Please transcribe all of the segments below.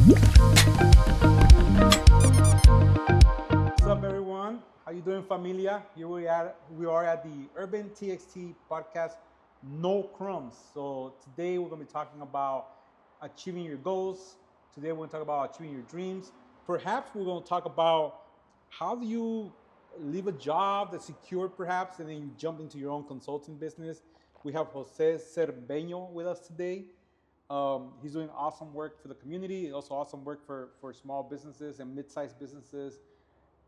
What's up, everyone? How you doing, familia? Here we are at the Urban TXT podcast, No Crumbs. So today we're going to be talking about achieving your goals. Today we're going to talk about achieving your dreams. Perhaps we're going to talk about how do you leave a job that's secure, perhaps, and then you jump into your own consulting business. We have Jose Cerveño with us today. He's doing awesome work for the community, also awesome work for small businesses and mid-sized businesses.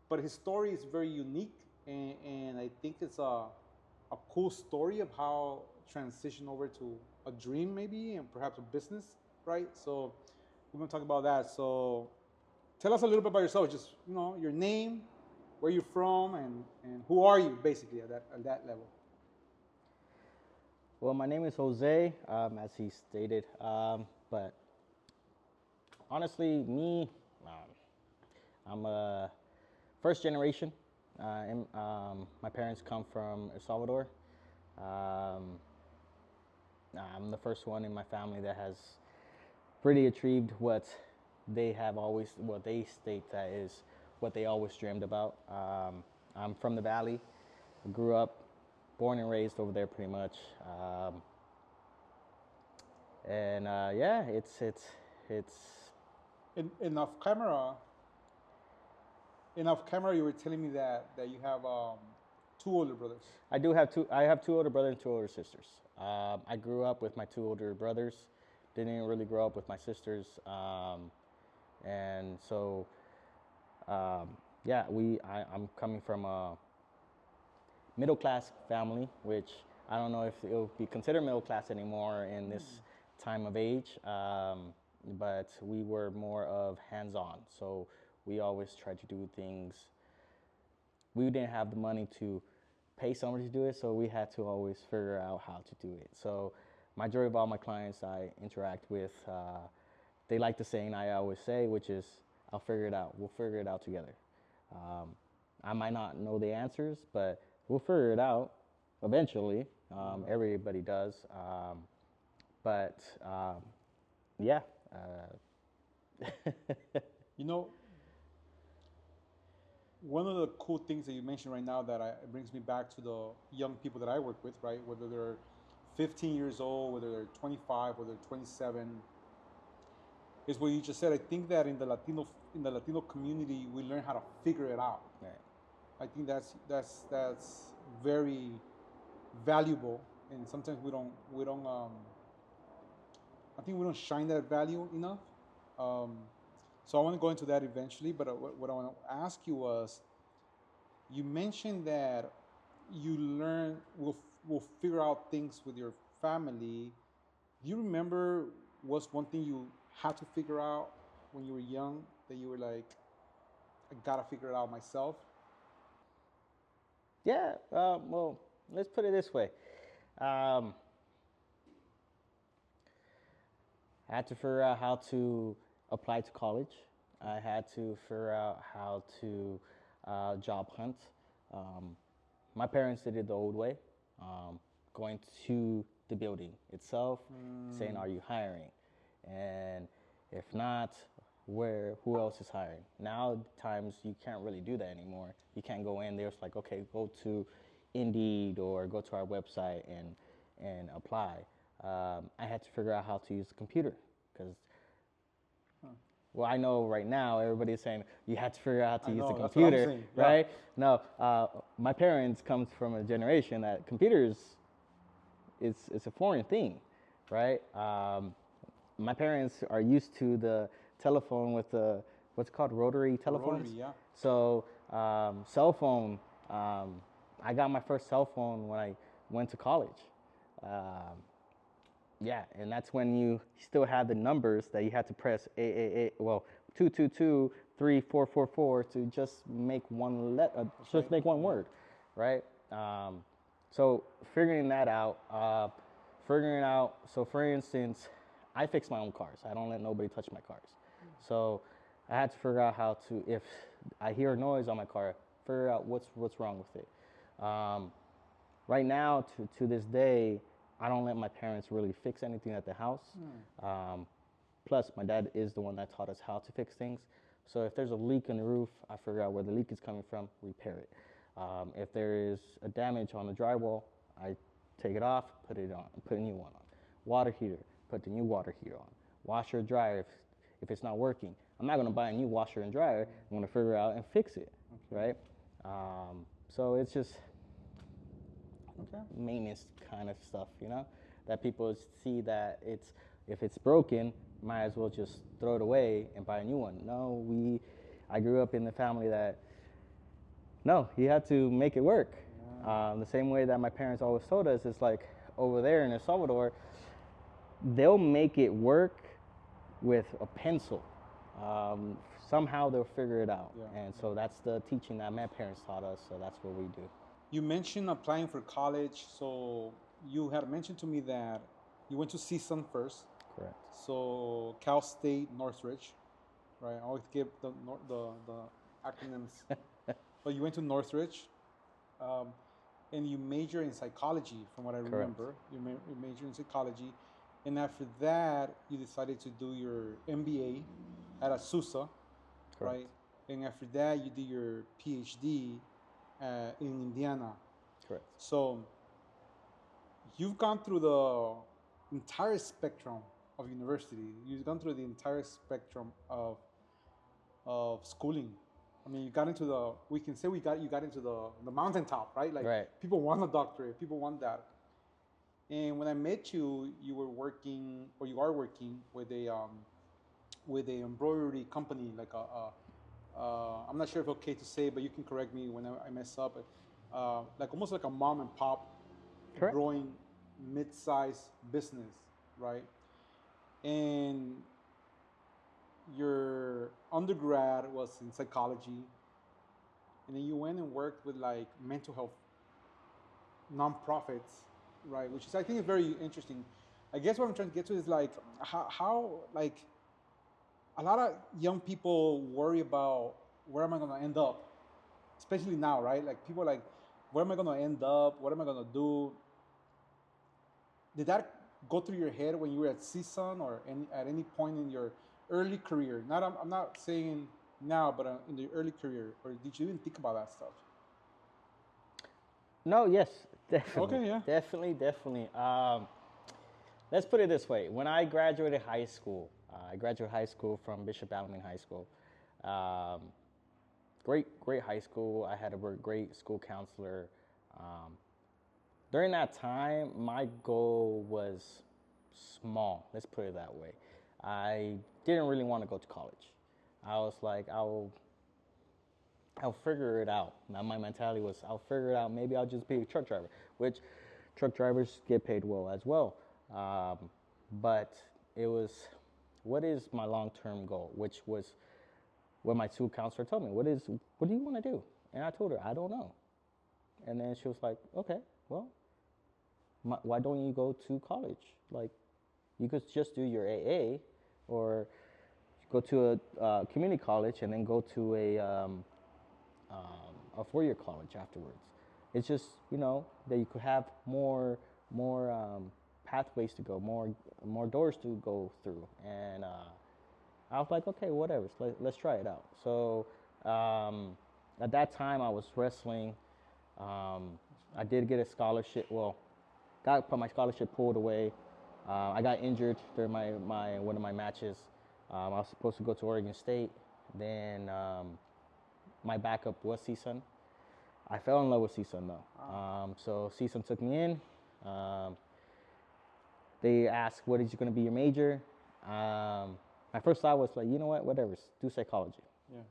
But his story is very unique, and I think it's a cool story of how transition over to a dream maybe and perhaps a business, right? So we're gonna talk about that. So tell us a little bit about yourself, just your name, where you're from, and who are you basically at that level. Well, my name is Jose, as he stated. But honestly, I'm a first generation. My parents come from El Salvador. Um, I'm the first one in my family that has pretty achieved what they state that is what they always dreamed about. I'm from the Valley. I grew up, born and raised over there pretty much. Yeah, it's. In enough camera, you were telling me that you have two older brothers. I have two older brothers and two older sisters. I grew up with my two older brothers. Didn't really grow up with my sisters, and so yeah, I'm coming from a middle class family, which I don't know if it'll be considered middle class anymore in this time of age. But we were more of hands on, so we always tried to do things. We didn't have the money to pay somebody to do it, so we had to always figure out how to do it. So majority of all my clients I interact with, they like the saying I always say, which is, "I'll figure it out. We'll figure it out together." I might not know the answers, but we'll figure it out eventually. Everybody does. But yeah. You know, one of the cool things that you mentioned right now it brings me back to the young people that I work with, right? Whether they're 15 years old, whether they're 25, whether they're 27, is what you just said. I think that in the Latino community, we learn how to figure it out. Right. I think that's very valuable, and sometimes we don't I think we don't shine that value enough. Um, so I want to go into that eventually, but what I want to ask you was, you mentioned that you learn will figure out things with your family. Do you remember what's one thing you had to figure out when you were young that you were like, I gotta figure it out myself? Yeah. Well, let's put it this way. Um, I had to figure out how to apply to college. I had to figure out how to job hunt. Um, my parents did it the old way, going to the building itself, saying, "Are you hiring?" And if not, who else is hiring? Now times you can't really do that anymore. You can't go in there. It's like, okay, go to Indeed or go to our website and apply. I had to figure out how to use the computer because, well, I know right now everybody's saying you had to figure out how to I use the know, that's what I'm computer, saying, yeah. right? No, my parents comes from a generation that computers, it's a foreign thing, right? My parents are used to the telephone with the what's called rotary telephones. Rotary, yeah. So cell phone. I got my first cell phone when I went to college. Um, yeah, and that's when you still had the numbers that you had to press 888, well, 222 3444 to just make right. make one word, right? So figuring that out, so for instance, I fix my own cars. I don't let nobody touch my cars. So I had to figure out how to, if I hear a noise on my car, figure out what's wrong with it. Right now, to this day, I don't let my parents really fix anything at the house. Plus, my dad is the one that taught us how to fix things. So if there's a leak in the roof, I figure out where the leak is coming from, repair it. If there is a damage on the drywall, I take it off, put it on, put a new one on. Water heater, put the new water heater on. Washer, dryer, if it's not working, I'm not gonna buy a new washer and dryer. I'm gonna figure it out and fix it, right? So it's just maintenance kind of stuff, that people see that if it's broken, might as well just throw it away and buy a new one. No, I grew up in the family that, no, you have to make it work. The same way that my parents always told us, it's like over there in El Salvador, they'll make it work with a pencil. Somehow they'll figure it out. And so that's the teaching that my parents taught us, so that's what we do. You mentioned applying for college, so you had mentioned to me that you went to CSUN first. Correct. So Cal State Northridge, right? I always give the acronyms. But you went to Northridge, and you major in psychology, from what I remember. You major in psychology, and after that, you decided to do your MBA at Azusa, right? And after that, you did your Ph.D. In Indiana. Correct. So you've gone through the entire spectrum of university. You've gone through the entire spectrum of schooling. I mean, you got into you got into the mountaintop, right? Like people want a doctorate, people want that. And when I met you, you were working, or you are working with a embroidery company, like I'm not sure if it's okay to say, but you can correct me when I mess up. Like almost like a mom and pop, growing mid-sized business, right? And your undergrad was in psychology, and then you went and worked with like mental health nonprofits, right? Which is, I think, is very interesting. I guess what I'm trying to get to is like how like a lot of young people worry about where am I going to end up, especially now, right? Like people are like, where am I going to end up? What am I going to do? Did that go through your head when you were at CSUN or at any point in your early career? I'm not saying now, but in the early career, or did you even think about that stuff? No, yes, definitely. Okay, yeah. Definitely. Let's put it this way. When I graduated high school, I graduated high school from Bishop Alameen High School. Great high school. I had a great school counselor. During that time, my goal was small. Let's put it that way. I didn't really want to go to college. I was like, I'll figure it out. Now my mentality was, I'll figure it out. Maybe I'll just be a truck driver, which truck drivers get paid well as well. But it was, what is my long-term goal? Which was what my school counselor told me. What do you want to do? And I told her, I don't know. And then she was like, okay, well, why don't you go to college? Like, you could just do your AA, or go to a community college and then go to a 4-year college afterwards. It's just, that you could have more pathways to go, more doors to go through. And I was like, okay, whatever, let's try it out. So at that time, I was wrestling. I did get a scholarship. Well, got my scholarship pulled away. I got injured during one of my matches. I was supposed to go to Oregon State. Then my backup was CSUN. I fell in love with CSUN though. So CSUN took me in. They asked, what is going to be your major? My first thought was like, you know what, whatever, do psychology. Yeah.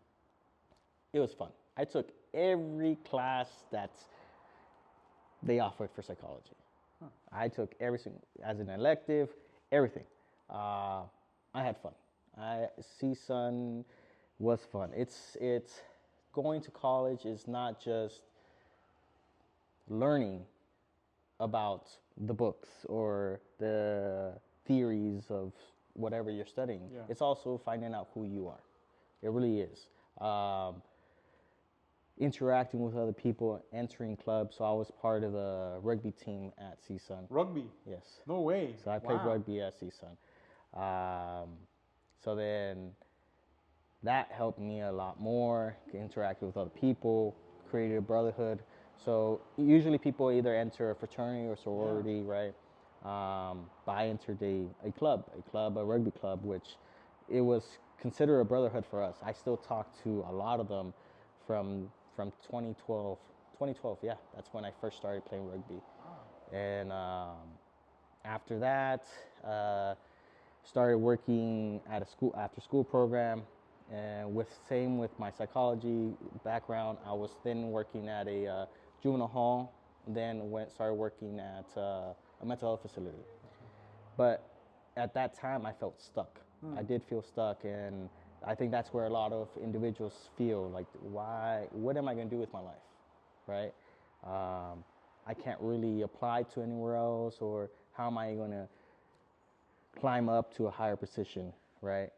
It was fun. I took every class that they offered for psychology. I took everything as an elective, everything. I had fun. CSUN was fun. It's going to college is not just learning about the books or the theories of whatever you're studying. Yeah. It's also finding out who you are. It really is. Interacting with other people, entering clubs. So I was part of the rugby team at CSUN. Rugby? Yes. No way. So I played rugby at CSUN. So then that helped me a lot more, interact with other people, created a brotherhood. So usually people either enter a fraternity or sorority, right? But I entered a rugby club, which it was considered a brotherhood for us. I still talk to a lot of them from 2012. 2012, yeah, that's when I first started playing rugby. And after that, started working at a school after school program, and with my psychology background, I was then working at a juvenile hall. Then started working at a mental health facility. But at that time, I felt stuck. I did feel stuck, and I think that's where a lot of individuals feel like, why? What am I going to do with my life, right? I can't really apply to anywhere else, or how am I going to climb up to a higher position, right?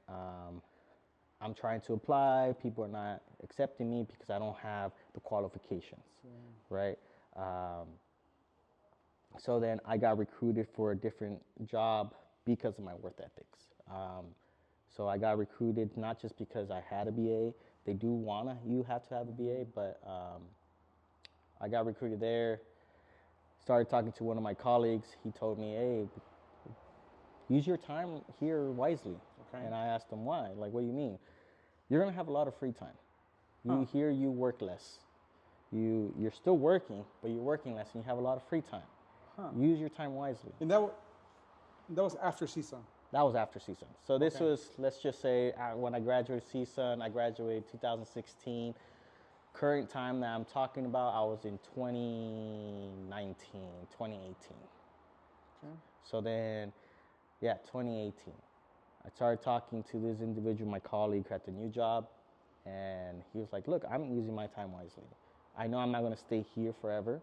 I'm trying to apply. People are not accepting me because I don't have the qualifications, right? So then I got recruited for a different job because of my work ethics. So I got recruited not just because I had a BA. They do you have to have a BA, but I got recruited there. Started talking to one of my colleagues. He told me, hey, use your time here wisely. Okay. And I asked him why. Like, what do you mean? You're gonna have a lot of free time. Here you work less. You're still working, but you're working less, and you have a lot of free time. Use your time wisely. And that was after CSUN. That was after CSUN. So this was, let's just say, when I graduated CSUN, I graduated 2016. Current time that I'm talking about, I was in 2019, 2018. Okay. So then, 2018. I started talking to this individual, my colleague, who had the new job, and he was like, look, I'm using my time wisely. I know I'm not gonna stay here forever.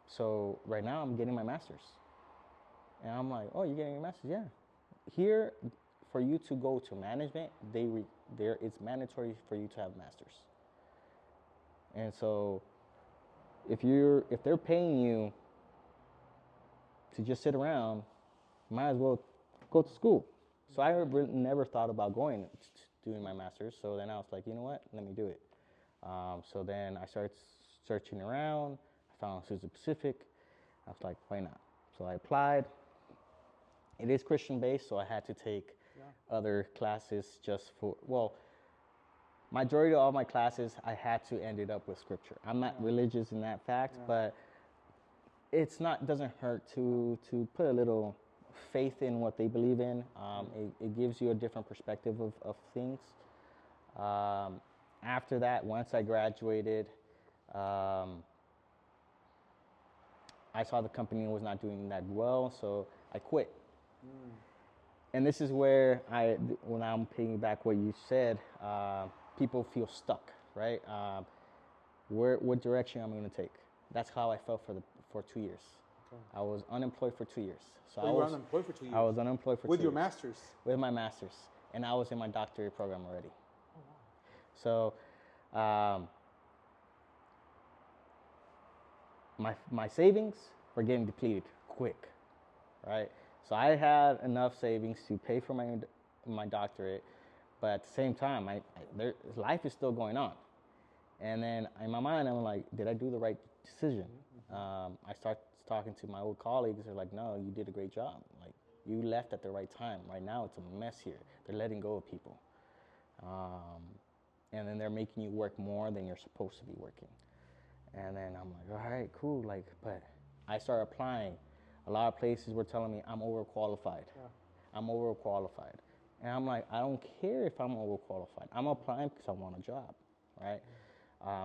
So right now I'm getting my master's. And I'm like, oh, you're getting your master's? Yeah. Here, for you to go to management, it's mandatory for you to have a master's. And so if they're paying you to just sit around, might as well go to school. So I never thought about doing my master's. So then I was like, you know what? Let me do it. So then I started searching around. I found Susan Pacific. I was like, why not? So I applied. It is Christian based, so I had to take other classes majority of all my classes, I had to end it up with scripture. I'm not religious in that fact, but doesn't hurt to put a little faith in what they believe in. It gives you a different perspective of things. After that, once I graduated, I saw the company was not doing that well, so I quit. And this is where when I'm piggyback what you said, people feel stuck, right? What direction am I going to take? That's how I felt for 2 years. Okay. I was unemployed for 2 years. So you were unemployed for 2 years? I was unemployed for 2 years. With your master's? With my master's. And I was in my doctorate program already. Oh, wow. So my savings were getting depleted quick, right? So I had enough savings to pay for my doctorate, but at the same time, life is still going on. And then in my mind, I'm like, did I do the right decision? I start talking to my old colleagues. They're like, no, you did a great job. Like, you left at the right time. Right now, it's a mess here. They're letting go of people. And then they're making you work more than you're supposed to be working. And then I'm like, all right, cool. Like, but I started applying. A lot of places were telling me I'm overqualified. Yeah. I'm overqualified. And I'm like, I don't care if I'm overqualified. I'm applying because I want a job, right?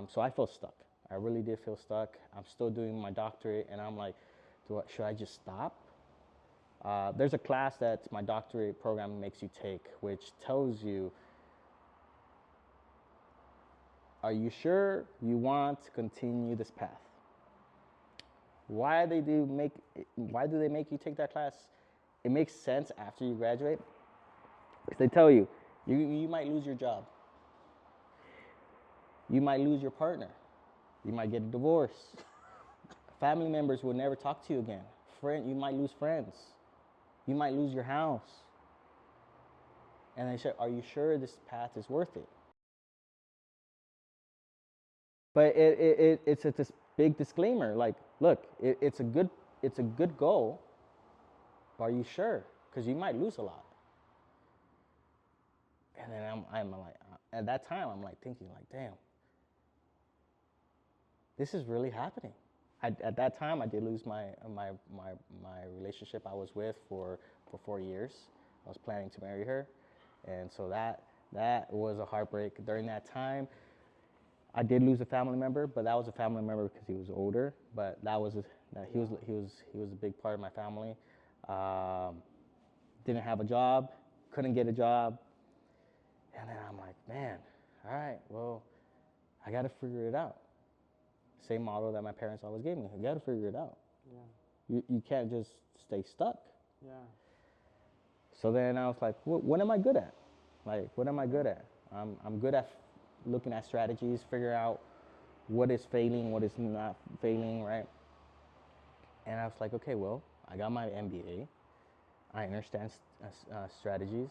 So I felt stuck. I really did feel stuck. I'm still doing my doctorate, and I'm like, should I just stop? There's a class that my doctorate program makes you take, which tells you, are you sure you want to continue this path? Why do they make you take that class? It makes sense after you graduate. Because they tell you, you might lose your job. You might lose your partner. You might get a divorce. Family members will never talk to you again. You might lose friends. You might lose your house. And I said, "Are you sure this path is worth it?" But it's a this big disclaimer. Like, look, it's a good goal. But are you sure? Because you might lose a lot. And then I'm like, at that time, I'm like thinking, like, damn, this is really happening. At that time, I did lose my relationship I was with for 4 years. I was planning to marry her, and so that was a heartbreak. During that time, I did lose a family member, but that was a family member because he was older. But he was a big part of my family. Didn't have a job, couldn't get a job, and then I'm like, man, all right, well, I got to figure it out. Same model that my parents always gave me. You got to figure it out. Yeah. You can't just stay stuck. Yeah. So then I was like, what am I good at? Like, what am I good at? I'm good at looking at strategies, figure out what is failing, what is not failing, right? And I was like, okay, well, I got my MBA. I understand strategies.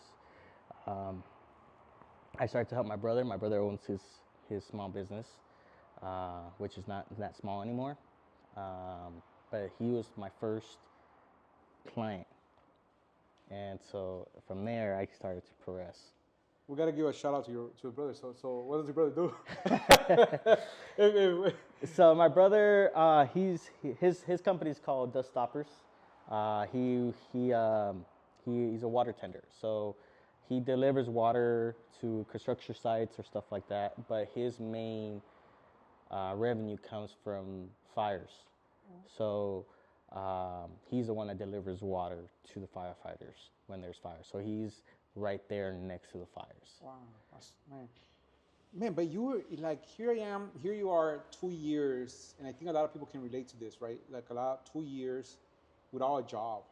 I started to help my brother. My brother owns his small business, which is not that small anymore. But he was my first client. And so from there, I started to progress. We gotta give a shout out to your brother. So what does your brother do? So my brother, his company is called Dust Stoppers. He's a water tender. So he delivers water to construction sites or stuff like that. But his main revenue comes from fires. So he's the one that delivers water to the firefighters when there's fire. So he's right there next to the fires. Wow, that's, man, but you were like, here I am, here you are, 2 years, and I think a lot of people can relate to this, right? Like 2 years without a job,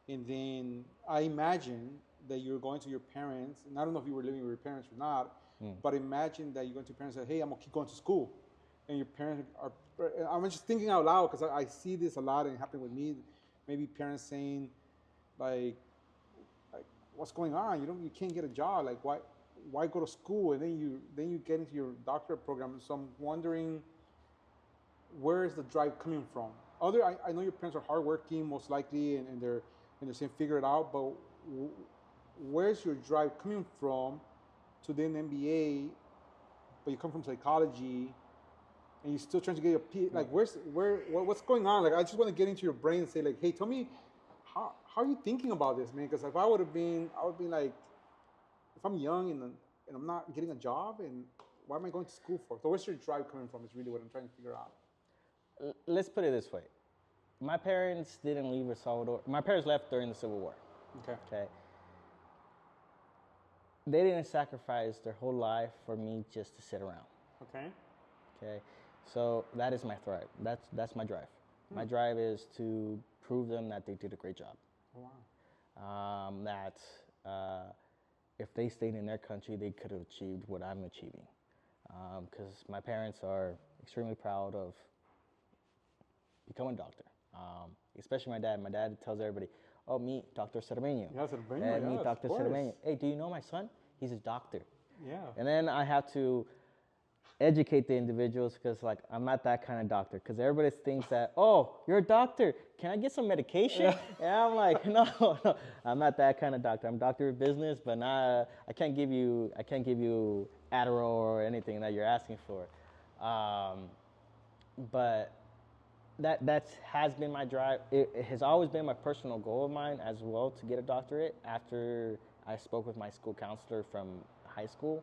and then I imagine that you're going to your parents, and I don't know if you were living with your parents or not, but imagine that you're going to your parents and say, hey, I'm gonna keep going to school, and your parents are. I'm just thinking out loud because I see this a lot and it happened with me. Maybe parents saying, like what's going on? You can't get a job. Like why go to school? And then you get into your doctorate program. So I'm wondering, where is the drive coming from? I know your parents are hardworking, most likely, and they're saying figure it out. But where's your drive coming from to then MBA? But you come from psychology, and you're still trying to get your like what's going on? Like I just want to get into your brain and say like, hey, tell me how are you thinking about this, man? Because if I would be like, if I'm young and I'm not getting a job, and why am I going to school for? So where's your drive coming from? Is really what I'm trying to figure out. Let's put it this way. My parents didn't leave El Salvador. My parents left during the Civil War. Okay. They didn't sacrifice their whole life for me just to sit around. Okay. So that is my thrive. That's my drive. My drive is to prove them that they did a great job. Wow. That if they stayed in their country, they could have achieved what I'm achieving. Because my parents are extremely proud of becoming a doctor. Especially my dad. My dad tells everybody, oh, meet Dr. Cermeño. Yeah, Cermeño, Meet yes, Dr. of course. Cermeño. Hey, do you know my son? He's a doctor. Yeah. And then I have to educate the individuals because like I'm not that kind of doctor, because everybody thinks that, oh, you're a doctor, can I get some medication? And I'm like, no, I'm not that kind of doctor. I'm a doctor of business, but not, I can't give you Adderall or anything that you're asking for. But that has been my drive. It has always been my personal goal of mine as well to get a doctorate. After I spoke with my school counselor from high school,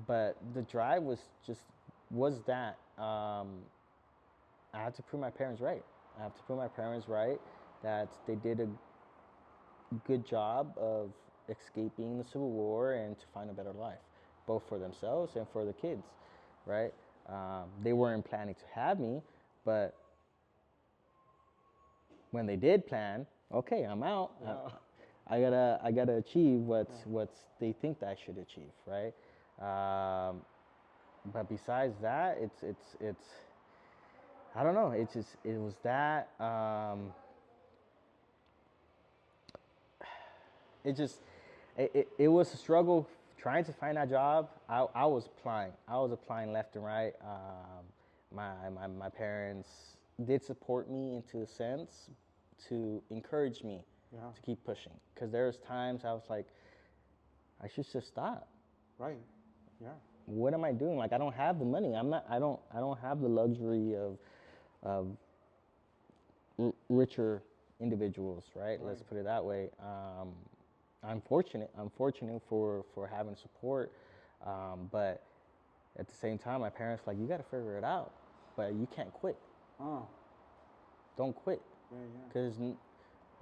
but the drive was that I had to prove my parents right. I have to prove my parents right that they did a good job of escaping the Civil War and to find a better life, both for themselves and for the kids, right? They weren't planning to have me, but when they did plan, okay, I'm out. Yeah. I gotta achieve what's they think that I should achieve, right? But besides that, it's I don't know. It was that. It just, it was a struggle trying to find that job. I was applying. I was applying left and right. My parents did support me into a sense to encourage me Yeah. to keep pushing. Because there's times I was like, I should just stop. Right. Yeah. What am I doing? Like, I don't have the money. I don't have the luxury of richer individuals, right? Let's put it that way. I'm fortunate. I'm fortunate for having support, but at the same time, my parents like, you got to figure it out, but you can't quit. Oh. Don't quit, Yeah. Yeah. because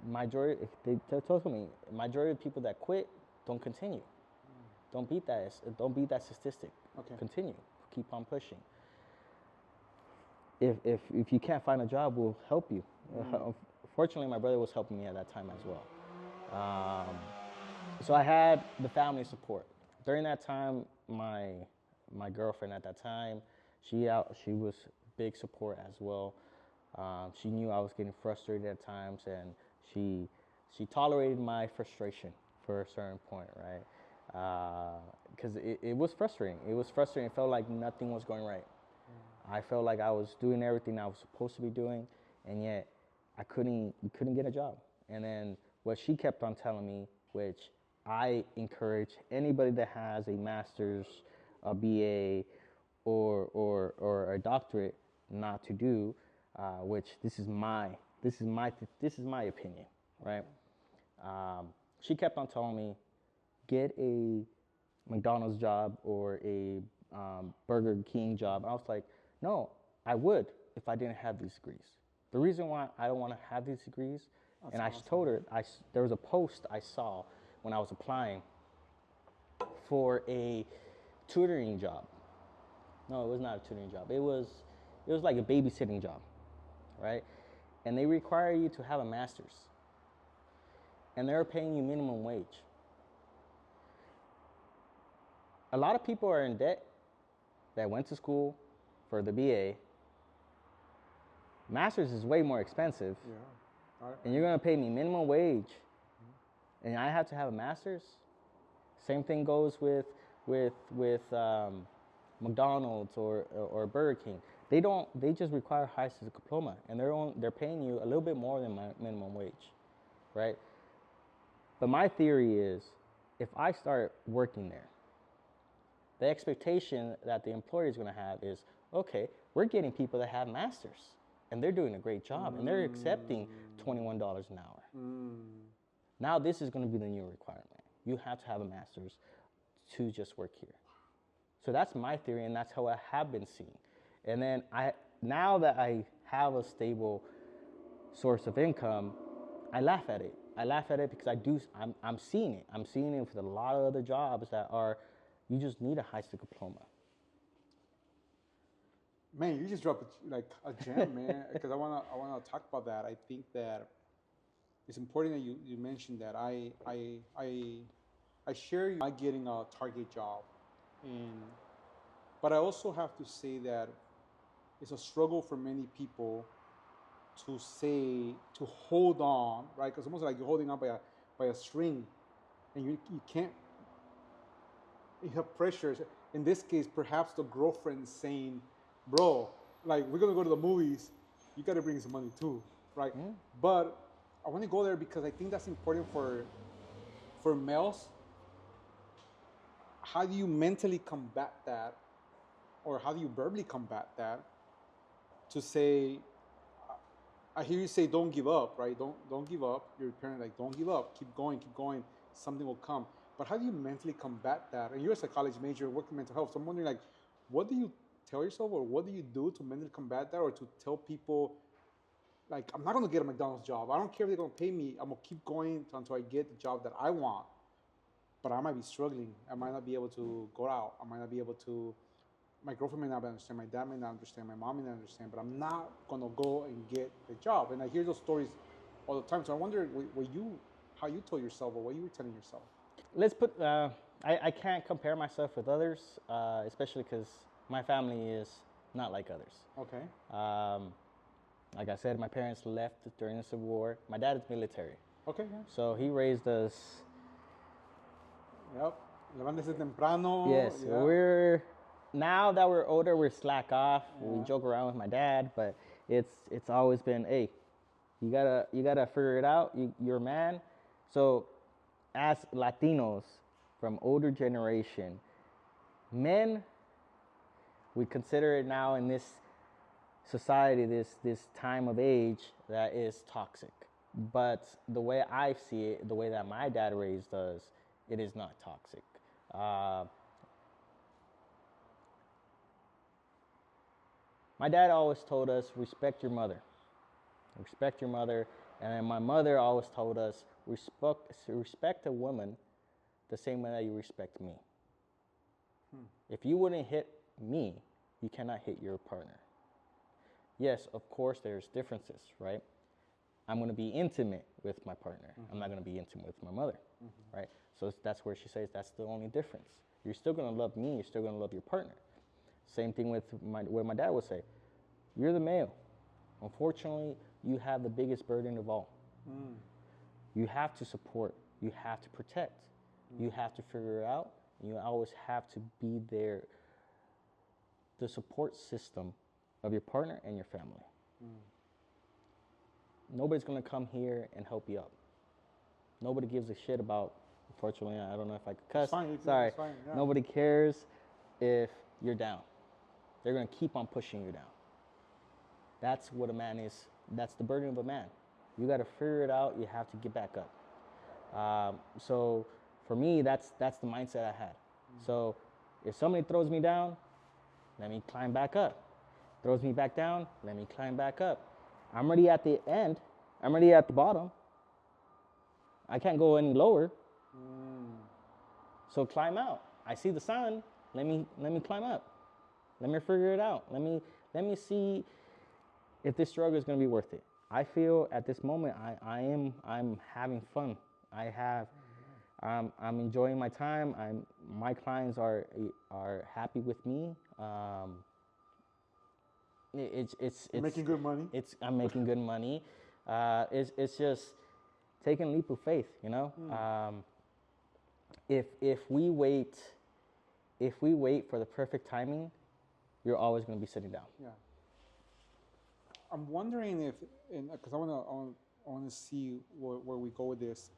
majority, if they told me, majority of people that quit don't continue. Don't beat that. Don't beat that statistic. Okay. Continue. Keep on pushing. If you can't find a job, we'll help you. Fortunately, my brother was helping me at that time as well. So I had the family support. During that time, my girlfriend at that time, she was big support as well. She knew I was getting frustrated at times, and she tolerated my frustration for a certain point, right? Because it was frustrating. It was frustrating. It felt like nothing was going right. I felt like I was doing everything I was supposed to be doing, and yet I couldn't get a job. And then what she kept on telling me, which I encourage anybody that has a master's, a BA, or a doctorate not to do, which this is my opinion, right? She kept on telling me, get a McDonald's job or a Burger King job. I was like, no, I would if I didn't have these degrees. The reason why I don't want to have these degrees, and I told her, there was a post I saw when I was applying for a tutoring job. No, it was not a tutoring job. It was like a babysitting job, right? And they require you to have a master's. And they're paying you minimum wage. A lot of people are in debt that went to school for the BA. Master's is way more expensive. Yeah. And you're gonna pay me minimum wage, and I have to have a master's. Same thing goes with McDonald's or Burger King. They just require high school diploma, and they're paying you a little bit more than my minimum wage, right? But my theory is, if I start working there, the expectation that the employer is going to have is, okay, we're getting people that have masters, and they're doing a great job, and they're accepting $21 an hour. Now this is going to be the new requirement. You have to have a master's to just work here. So that's my theory, and that's how I have been seeing. And then now that I have a stable source of income, I laugh at it. I laugh at it because I'm seeing it. I'm seeing it with a lot of other jobs that are, you just need a high school diploma. Man, you just dropped like a gem, man. Because I wanna talk about that. I think that it's important that you mentioned that. I share you not getting a target job, but I also have to say that it's a struggle for many people to hold on, right? Because almost like you're holding on by a string, and you can't. You have pressures. In this case, perhaps the girlfriend saying, "Bro, like we're gonna go to the movies. You got to bring some money too, right?" But I want to go there because I think that's important for males. How do you mentally combat that, or how do you verbally combat that? To say, I hear you say, "Don't give up," right? Don't give up. Your parent like, "Don't give up. Keep going, keep going. Something will come." But how do you mentally combat that? And you're a psychology major working mental health, so I'm wondering, like, what do you tell yourself, or what do you do to mentally combat that, or to tell people, like, I'm not gonna get a McDonald's job. I don't care if they're gonna pay me. I'm gonna keep going until I get the job that I want. But I might be struggling. I might not be able to go out. I might not be able to. My girlfriend may not understand. My dad may not understand. My mom may not understand. But I'm not gonna go and get the job. And I hear those stories all the time. So I wonder, how you told yourself, or what you were telling yourself. Let's put, I can't compare myself with others, especially because my family is not like others. Okay. Like I said, my parents left during the Civil War. My dad is military. Okay. Yeah. So he raised us Yep. Levántese temprano. Yes, Yeah. now that we're older, we're slack off. We Yeah. joke around with my dad, but it's always been, hey, you gotta figure it out. You're a man. So as Latinos from older generation, men, we consider it now in this society, this time of age, that is toxic. But the way I see it, the way that my dad raised us, it is not toxic. Uh, my dad always told us, respect your mother, and then my mother always told us, respect a woman the same way that you respect me. If you wouldn't hit me, you cannot hit your partner. Yes, of course, there's differences, right? I'm going to be intimate with my partner. I'm not going to be intimate with my mother, right? So that's where she says that's the only difference. You're still going to love me. You're still going to love your partner. Same thing with what my dad would say. You're the male. Unfortunately, you have the biggest burden of all. You have to support. You have to protect. You have to figure it out. You always have to be there, the support system of your partner and your family. Nobody's going to come here and help you up. Nobody gives a shit about, unfortunately, I don't know if I could cuss. It's fine, Sorry. it's fine, yeah. Nobody cares if you're down. They're going to keep on pushing you down. That's what a man is. That's the burden of a man. You got to figure it out. You have to get back up. So for me, that's the mindset I had. So if somebody throws me down, let me climb back up. Throws me back down, let me climb back up. I'm already at the end. I'm already at the bottom. I can't go any lower. So climb out. I see the sun. Let me climb up. Let me figure it out. Let me see if this struggle is going to be worth it. I feel at this moment I'm having fun. I'm enjoying my time. My clients are happy with me. It's making good money. I'm making good money. It's just taking a leap of faith, you know. If we wait for the perfect timing, you're always going to be sitting down. Yeah. I'm wondering if, because I want to see where we go with this.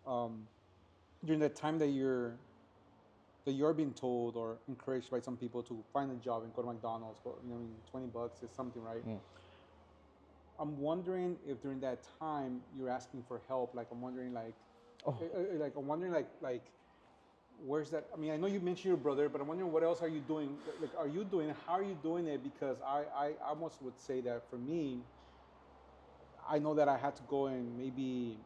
During that time that you're being told or encouraged by some people to find a job and go to McDonald's, go, $20 is something, right? I'm wondering if during that time you're asking for help. Like I'm wondering, where's that? I mean, I know you mentioned your brother, but I'm wondering what else are you doing? Like, how are you doing it? Because I almost would say that for me, I know that I had to go and maybe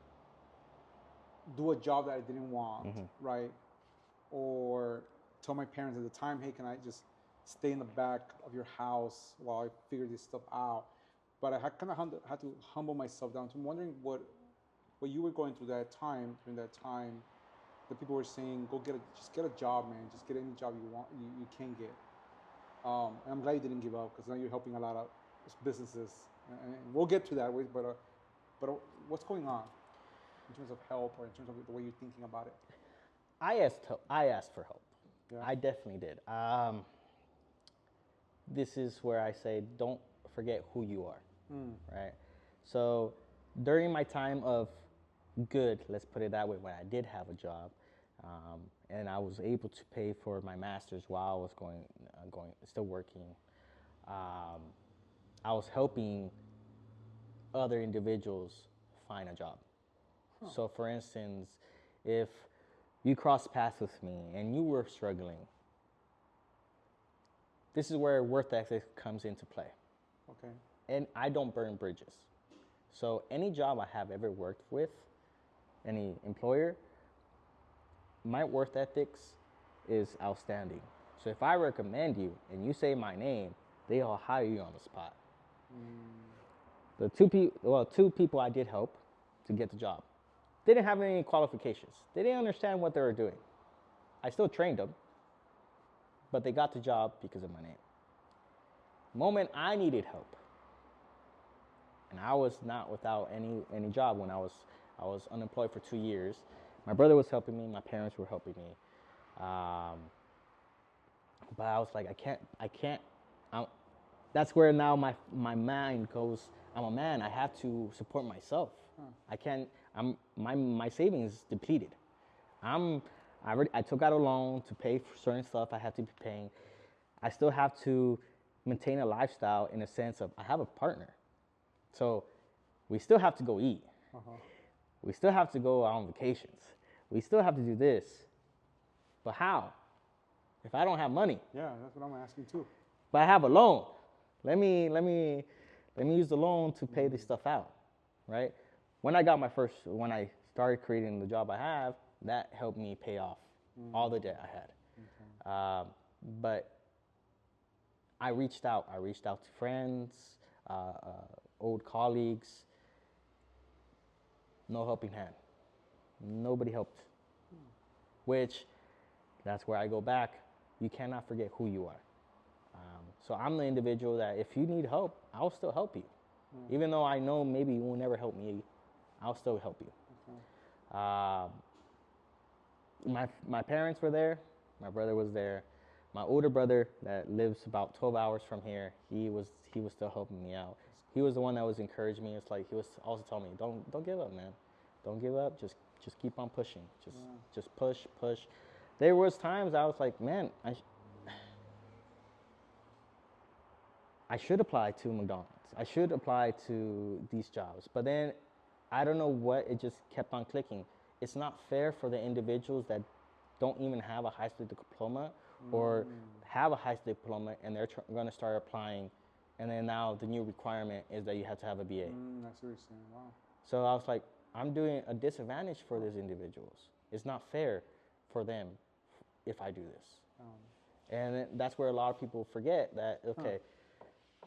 do a job that I didn't want, right? Or tell my parents at the time, hey, can I just stay in the back of your house while I figure this stuff out? But I kind of had to humble myself down. So I'm wondering what you were going through that time, during that time, that people were saying, just get a job, man. Just get any job you want, you can get. And I'm glad you didn't give up, because now you're helping a lot of businesses. And we'll get to that, but what's going on in terms of help, or in terms of the way you're thinking about it? I asked for help. Yeah. I definitely did. This is where I say, don't forget who you are, right? So during my time of good, let's put it that way, when I did have a job, and I was able to pay for my master's while I was still working, I was helping other individuals find a job. So for instance, if you cross paths with me and you were struggling, this is where work ethic comes into play. Okay. And I don't burn bridges. So any job I have ever worked with, any employer, my work ethics is outstanding. So if I recommend you and you say my name, they'll hire you on the spot. The two people I did help to get the job, they didn't have any qualifications. They didn't understand what they were doing. I still trained them, but they got the job because of my name. The moment I needed help, and I was not without any job when I was unemployed for 2 years. My brother was helping me. My parents were helping me. Um, but I was like, I can't. I'm, that's where now my mind goes. I'm a man. I have to support myself. I can't. My savings is depleted. I'm I took out a loan to pay for certain stuff I have to be paying. I still have to maintain a lifestyle in a sense of I have a partner, so we still have to go eat. We still have to go on vacations. We still have to do this. But how? If I don't have money, Yeah, that's what I'm asking too. but I have a loan. Let me use the loan to pay this stuff out, right? When I started creating the job I have, that helped me pay off all the debt I had. But I reached out. I reached out to friends, old colleagues. No helping hand. Nobody helped. Which, that's where I go back. You cannot forget who you are. So I'm the individual that if you need help, I'll still help you. Even though I know maybe you will never help me, I'll still help you. My parents were there. My brother was there. My older brother that lives about 12 hours from here, he was still helping me out. He was the one that was encouraging me. It's like he was also telling me, don't give up, man. Don't give up. Just keep on pushing. Just push. There was times I was like, man, I should apply to McDonald's. I should apply to these jobs. But then I don't know what, it just kept on clicking. It's not fair for the individuals that don't even have a high school diploma or have a high school diploma and they're going to start applying. And then now the new requirement is that you have to have a BA. That's what you're saying. Wow. So I was like, I'm doing a disadvantage for these individuals. It's not fair for them if I do this. And that's where a lot of people forget that, okay,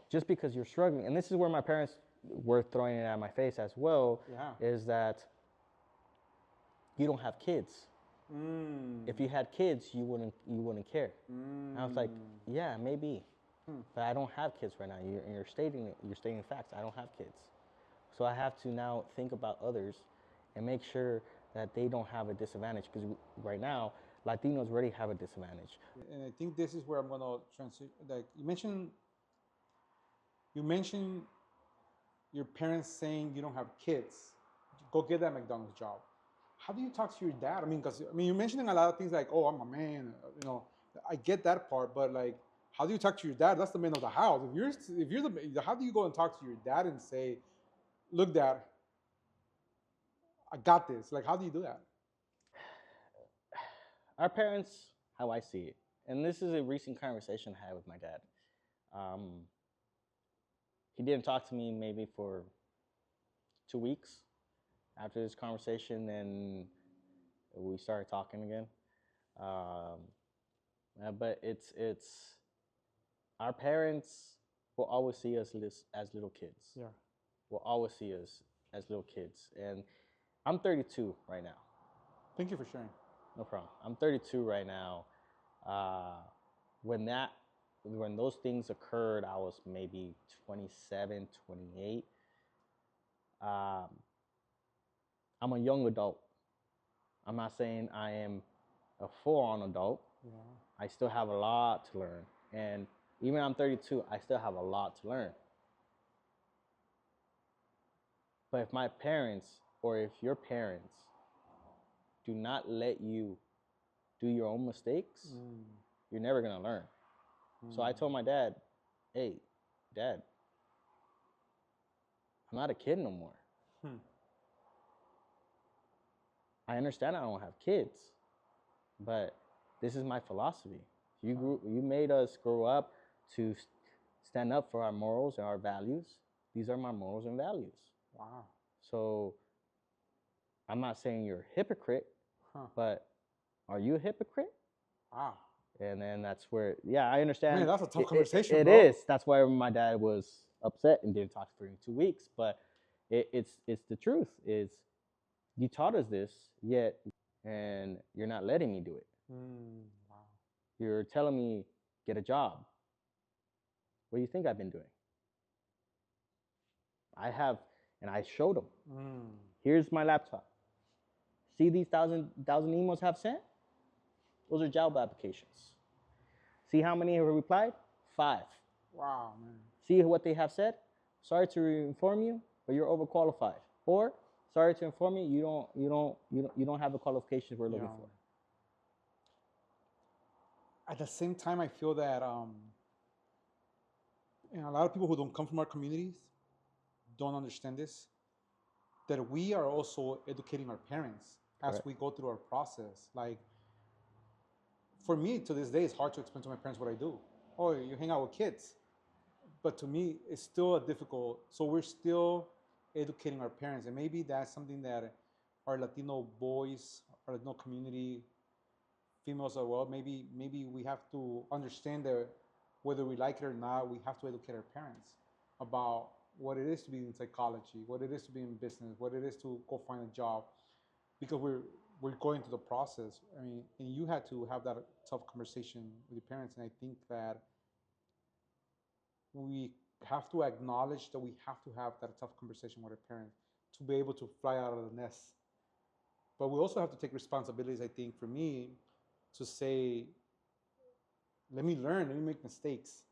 just because you're struggling, and this is where my parents were throwing it at my face as well, is that you don't have kids. If you had kids, you wouldn't care. And I was like, yeah, maybe, but I don't have kids right now. You're stating facts. I don't have kids, so I have to now think about others and make sure that they don't have a disadvantage, because right now Latinos already have a disadvantage. And I think this is where I'm gonna transition. Like you mentioned your parents saying you don't have kids, go get that McDonald's job. How do you talk to your dad? I mean, because you're mentioning a lot of things like, oh, I'm a man. I get that part, but like, how do you talk to your dad? That's the man of the house. If you're the, how do you go and talk to your dad and say, look, dad, I got this. Like, how do you do that? Our parents, how I see it, and this is a recent conversation I had with my dad. He didn't talk to me maybe for 2 weeks after this conversation, and we started talking again. But it's our parents will always see us as little kids. Yeah. Will always see us as little kids, and I'm 32 right now. Thank you for sharing. No problem. I'm 32 right now. When those things occurred, I was maybe 27, 28. I'm a young adult. I'm not saying I am a full-on adult. Yeah. I still have a lot to learn. And even I'm 32, I still have a lot to learn. But if my parents, or if your parents, do not let you do your own mistakes, you're never gonna learn. So I told my dad, hey, Dad, I'm not a kid no more. I understand I don't have kids, but this is my philosophy. You made us grow up to stand up for our morals and our values. These are my morals and values. Wow. So I'm not saying you're a hypocrite, but are you a hypocrite? Wow. And then that's where, yeah, I understand. Man, that's a tough conversation, It bro. is. That's why my dad was upset and didn't talk for 2 weeks. But it's the truth. Is you taught us this, yet, and you're not letting me do it. Wow. You're telling me get a job. What do you think I've been doing? I have, and I showed him. Here's my laptop. See these thousand emails I've sent? Those are job applications. See how many have replied? 5. Wow, man. See what they have said? Sorry to inform you, but you're overqualified. Or sorry to inform you, you don't have the qualifications we're looking for. At the same time, I feel that a lot of people who don't come from our communities don't understand this. That we are also educating our parents as we go through our process. Like, for me, to this day, it's hard to explain to my parents what I do. Oh, you hang out with kids. But to me, it's still a difficult. So we're still educating our parents, and maybe that's something that our Latino boys, our Latino community, females as well. Maybe we have to understand that whether we like it or not, we have to educate our parents about what it is to be in psychology, what it is to be in business, what it is to go find a job, because we're going through the process. I mean, and you had to have that tough conversation with your parents, and I think that we have to acknowledge that we have to have that tough conversation with our parents to be able to fly out of the nest. But we also have to take responsibilities, I think, for me, to say, let me learn, let me make mistakes,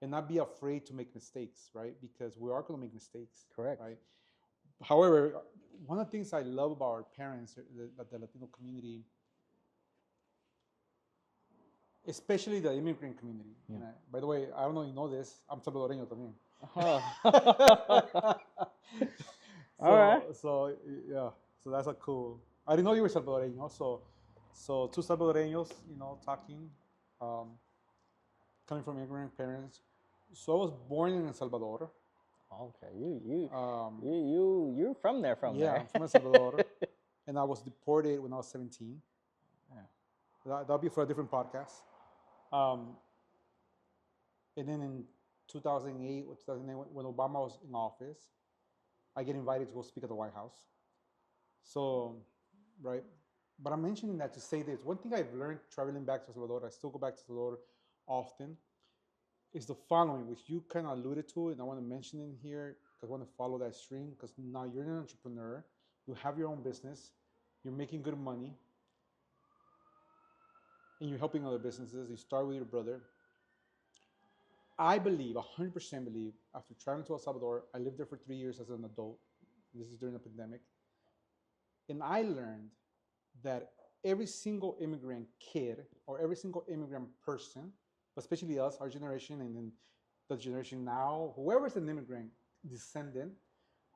and not be afraid to make mistakes, right? Because we are going to make mistakes. Correct. Right? However, one of the things I love about our parents, the Latino community, especially the immigrant community. Yeah. And by the way, I don't know if you know this, I'm Salvadoreño también. All right. So yeah, so that's a cool. I didn't know you were Salvadoreño. So two Salvadoreños, talking, coming from immigrant parents. So I was born in El Salvador. Okay, you're from there, Yeah, I'm from El Salvador, and I was deported when I was 17. Yeah. That'll be for a different podcast. And then in 2008 or 2009, when Obama was in office, I get invited to go speak at the White House. So, right. But I'm mentioning that to say this. One thing I've learned traveling back to El Salvador, I still go back to El Salvador often, is the following, which you kind of alluded to, and I want to mention in here because I want to follow that stream, because now you're an entrepreneur, you have your own business, you're making good money, and you're helping other businesses. You start with your brother. I believe, 100% believe, after traveling to El Salvador, I lived there for 3 years as an adult. This is during the pandemic. And I learned that every single immigrant kid or every single immigrant person, especially us, our generation, and then the generation now, whoever's an immigrant descendant,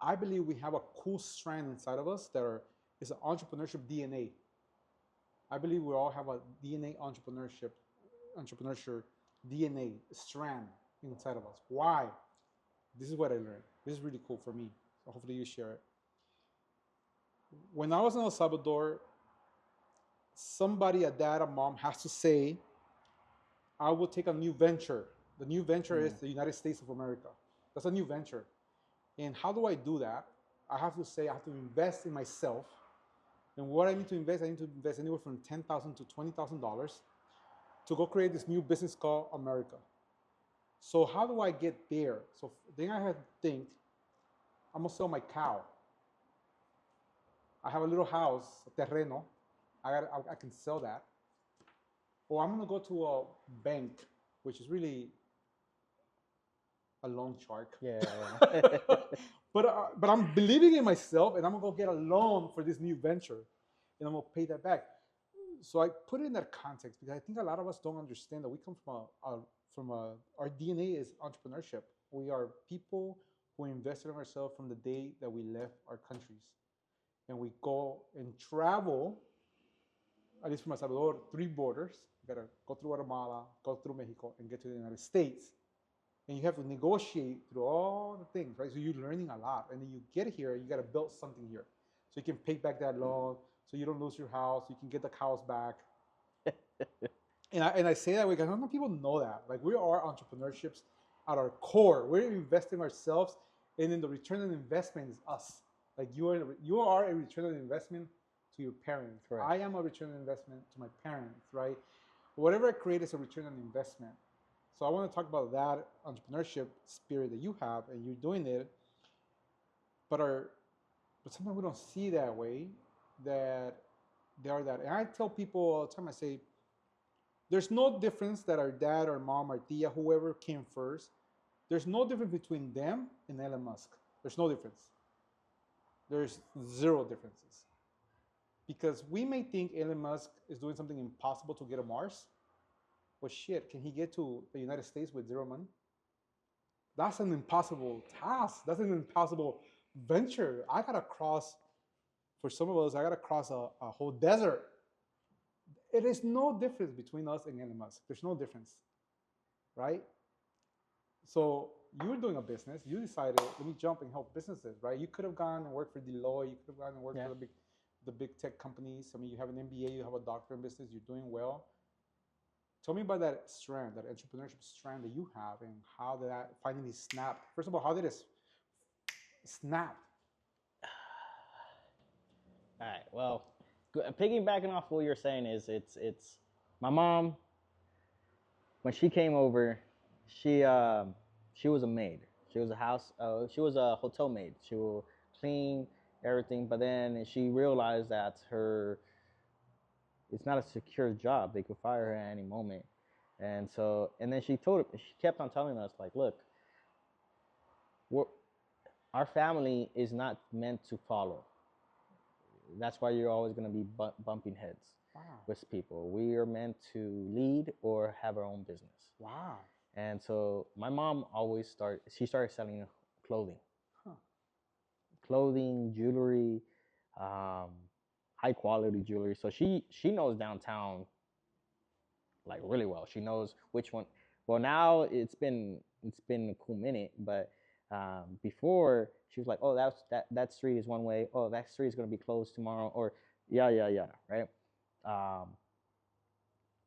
I believe we have a cool strand inside of us that is an entrepreneurship DNA. I believe we all have a DNA entrepreneurship DNA strand inside of us. Why? This is what I learned. This is really cool for me. So hopefully you share it. When I was in El Salvador, somebody, a dad, a mom, has to say, I will take a new venture. The new venture is the United States of America. That's a new venture. And how do I do that? I have to say I have to invest in myself. And what I need to invest anywhere from $10,000 to $20,000 to go create this new business called America. So how do I get there? So then I had to think, I'm gonna sell my cow. I have a little house, a terreno. I can sell that. Or I'm gonna go to a bank, which is really a loan shark. Yeah. But I'm believing in myself, and I'm gonna go get a loan for this new venture, and I'm gonna pay that back. So I put it in that context because I think a lot of us don't understand that we come from our DNA is entrepreneurship. We are people who invested in ourselves from the day that we left our countries, and we go and travel. At least from El Salvador, 3 borders. You gotta go through Guatemala, go through Mexico, and get to the United States. And you have to negotiate through all the things, right? So you're learning a lot. And then you get here, you gotta build something here. So you can pay back that loan, so you don't lose your house, you can get the cows back. and I say that because I don't know if people know that. Like, we are entrepreneurships at our core. We're investing ourselves, and then the return on investment is us. Like, you are a return on investment to your parents. Correct. I am a return on investment to my parents, right? Whatever I create is a return on investment. So I want to talk about that entrepreneurship spirit that you have, and you're doing it. But sometimes we don't see that way, that they are that. And I tell people all the time, I say, There's no difference that our dad or mom or tia, whoever came first, there's no difference between them and Elon Musk. There's no difference. There's zero differences. Because we may think Elon Musk is doing something impossible to get to Mars. Well, shit, can he get to the United States with zero money? That's an impossible task. That's an impossible venture. I gotta cross, for some of us, I gotta cross a whole desert. It is no difference between us and Elon Musk. There's no difference, right? So you were doing a business. You decided, let me jump and help businesses, right? You could have gone and worked for Deloitte. You could have gone and worked for the big tech companies. I mean, you have an MBA, you have a doctorate in business, you're doing well. Tell me about that strand, that entrepreneurship strand that you have, and how did that finally snap? First of all, how did it snap? All right. Well, piggybacking off what you're saying is it's my mom when she came over, she was a maid. She was a house. She was a hotel maid. She will clean everything, but then she realized that her it's not a secure job. They could fire her at any moment, and then she kept on telling us like, look, we're, our family is not meant to follow. That's why you're always going to be bumping heads with people. We are meant to lead or have our own business. Wow. And so my mom she started selling clothing. Huh. Clothing, jewelry, high quality jewelry. So she knows downtown like really well. She knows which one. Well, now it's been a cool minute, but before she was like, oh, that street is one way. Oh, that street is gonna be closed tomorrow. Or yeah, right.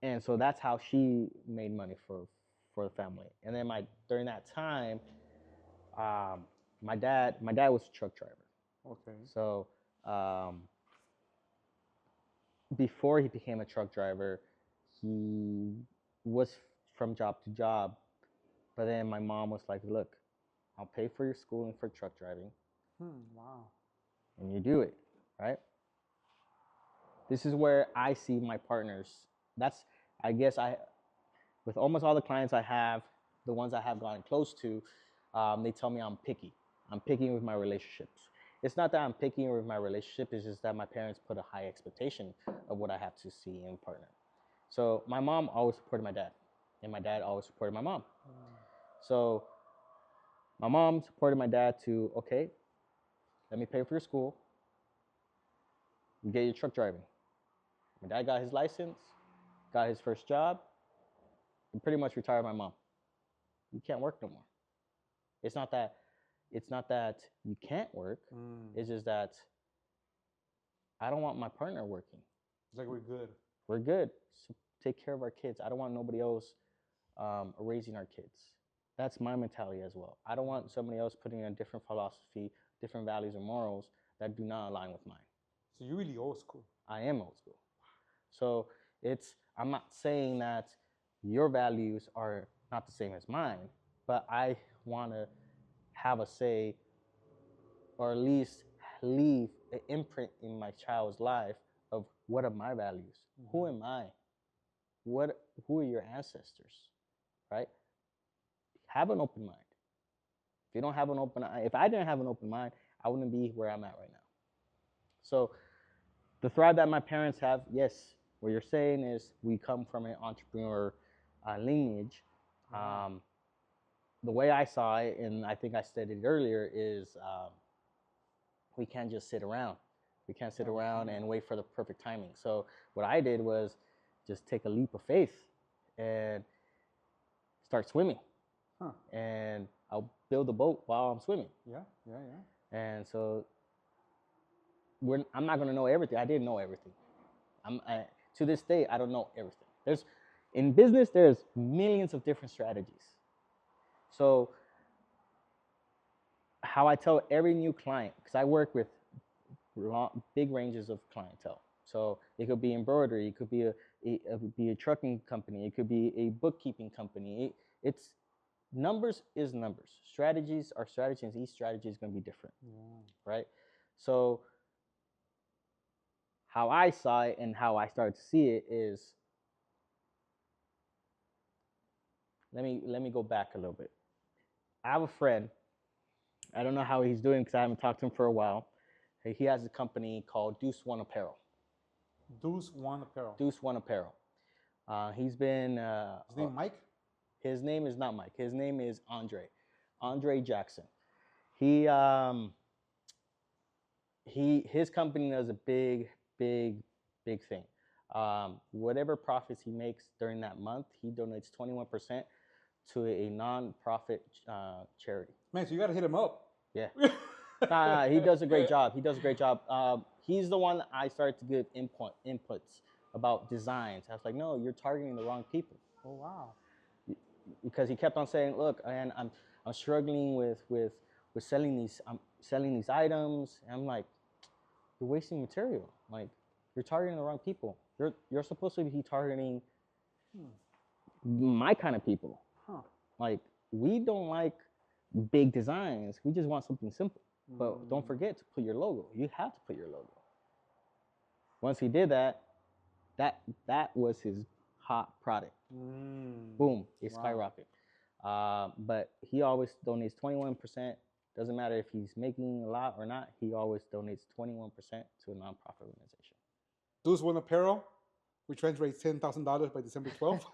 And so that's how she made money for the family. And then during that time, my dad was a truck driver. Okay. So before he became a truck driver, he was from job to job. But then my mom was like, look, I'll pay for your schooling for truck driving. Wow. And you do it, right? This is where I see my partners. That's, I guess, with almost all the clients I have, the ones I have gotten close to, they tell me I'm picky. I'm picky with my relationships. It's not that I'm picky with my relationship, it's just that my parents put a high expectation of what I have to see in a partner. So my mom always supported my dad, and my dad always supported my mom. So my mom supported my dad to, okay, let me pay for your school, you get your truck driving. My dad got his license, got his first job, and pretty much retired my mom. You can't work no more. It's not that you can't work. It's just that I don't want my partner working. It's like we're good. We're good. So take care of our kids. I don't want nobody else raising our kids. That's my mentality as well. I don't want somebody else putting in a different philosophy, different values or morals that do not align with mine. So you're really old school. I am old school. So I'm not saying that your values are not the same as mine, but I want to have a say, or at least leave an imprint in my child's life of what are my values. Who am I? Who are your ancestors? Right? Have an open mind. If you don't have an open eye, if I didn't have an open mind, I wouldn't be where I'm at right now. So the thrive that my parents have, yes, what you're saying is we come from an entrepreneur lineage. The way I saw it, and I think I stated earlier, is we can't just sit around. We can't sit around and wait for the perfect timing. So what I did was just take a leap of faith and start swimming. And I'll build a boat while I'm swimming. Yeah. And so I'm not gonna know everything. I didn't know everything. To this day, I don't know everything. In business, there's millions of different strategies. So how I tell every new client, because I work with big ranges of clientele. So it could be embroidery, it could be a trucking company, it could be a bookkeeping company. It's numbers is numbers. Strategies are strategies. Each strategy is going to be different, right? So how I saw it and how I started to see it is let me go back a little bit. I have a friend. I don't know how he's doing because I haven't talked to him for a while. He has a company called Deuce One Apparel. Deuce One Apparel. Deuce One Apparel. He's been. His name Mike? His name is not Mike. His name is Andre Jackson. He his company does a big thing. Whatever profits he makes during that month, he donates 21% to a non-profit charity. Man, so you gotta hit him up. Yeah. He does a great job. He does a great job. He's the one that I started to give inputs about designs. I was like, no, you're targeting the wrong people. Oh wow. Because he kept on saying, look, and I'm struggling with selling these items. And I'm like, you're wasting material. Like, you're targeting the wrong people. You're supposed to be targeting my kind of people. Huh. Like, we don't like big designs. We just want something simple. But don't forget to put your logo. You have to put your logo. Once he did that was his hot product. Boom, it skyrocketed. But he always donates 21%. Doesn't matter if he's making a lot or not. He always donates 21% to a nonprofit organization. Deuce One Apparel, we translate $10,000 by December 12th.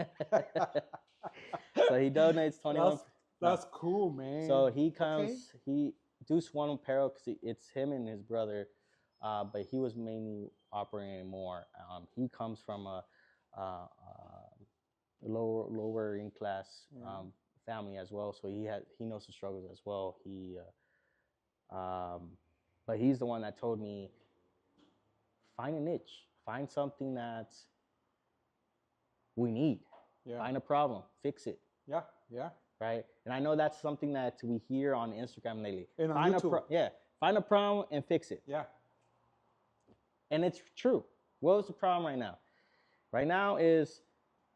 So he donates 21%. That's cool, man. So he comes, Deuce One Apparel, because it's him and his brother, but he was mainly operating more. He comes from a lower in class family as well, so he knows the struggles as well. But he's the one that told me, find a niche, find something that we need, find a problem, fix it. Yeah. Right, and I know that's something that we hear on Instagram lately. And on YouTube. Find a problem and fix it. Yeah. And it's true. What is the problem right now? Right now is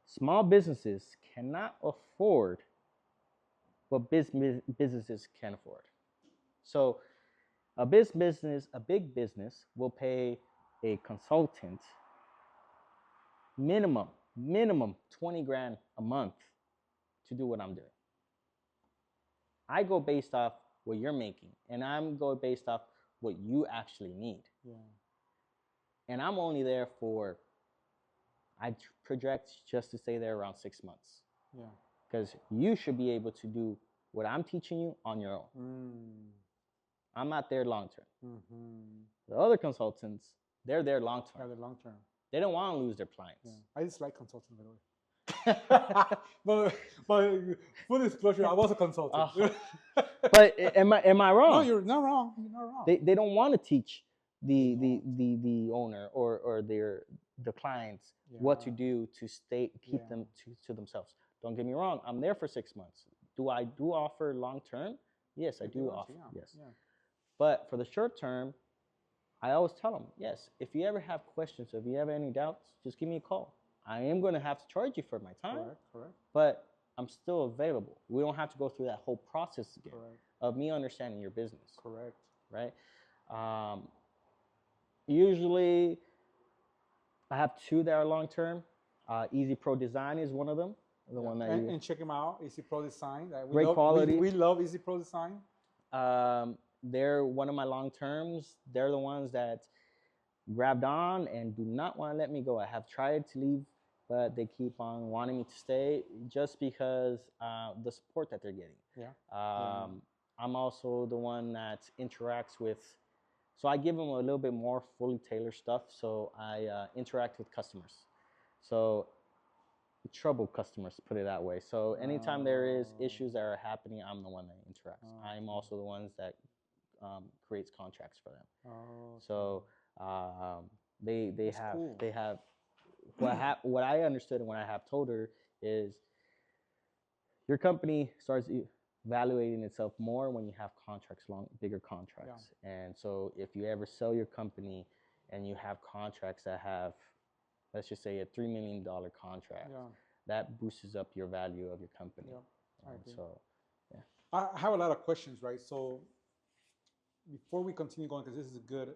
small businesses cannot afford what businesses can afford. So a big business will pay a consultant minimum 20 grand a month to do what I'm doing. I go based off what you're making, and I'm going based off what you actually need. Yeah. And I'm only there for, I project just to stay there around 6 months. Yeah. Because you should be able to do what I'm teaching you on your own. I'm not there long term. The other consultants, they're there long term. Yeah, they're long term. They don't want to lose their clients. Yeah. I just like consulting, by the way. but full disclosure, I was a consultant. But am I wrong? No, you're not wrong. You're not wrong. They don't want to teach the owner or the clients what to do to keep them to themselves. Don't get me wrong. I'm there for 6 months. Do I offer long term? Yes, I do offer. Yes. Yeah. But for the short term, I always tell them, yes, if you ever have questions, if you have any doubts, just give me a call. I am going to have to charge you for my time. Correct. But I'm still available. We don't have to go through that whole process again of me understanding your business. Correct. Right? Usually, I have two that are long term. Easy Pro Design is one of them. The one that and check them out. Easy Pro Design. Great quality. We love Easy Pro Design. They're one of my long terms. They're the ones that grabbed on and do not want to let me go. I have tried to leave, but they keep on wanting me to stay just because the support that they're getting. Yeah. I'm also the one that interacts with, so I give them a little bit more fully tailored stuff. So I interact with customers. So troubled customers, put it that way. So anytime there is issues that are happening, I'm the one that interacts. I'm also the ones that creates contracts for them. So they have what I understood and what I have told her is your company starts evaluating itself more when you have contracts, bigger contracts. Yeah. And so if you ever sell your company and you have contracts that have, let's just say, a $3 million contract, that boosts up your value of your company. Yeah. So, yeah. I have a lot of questions, right? So before we continue going, because this is good.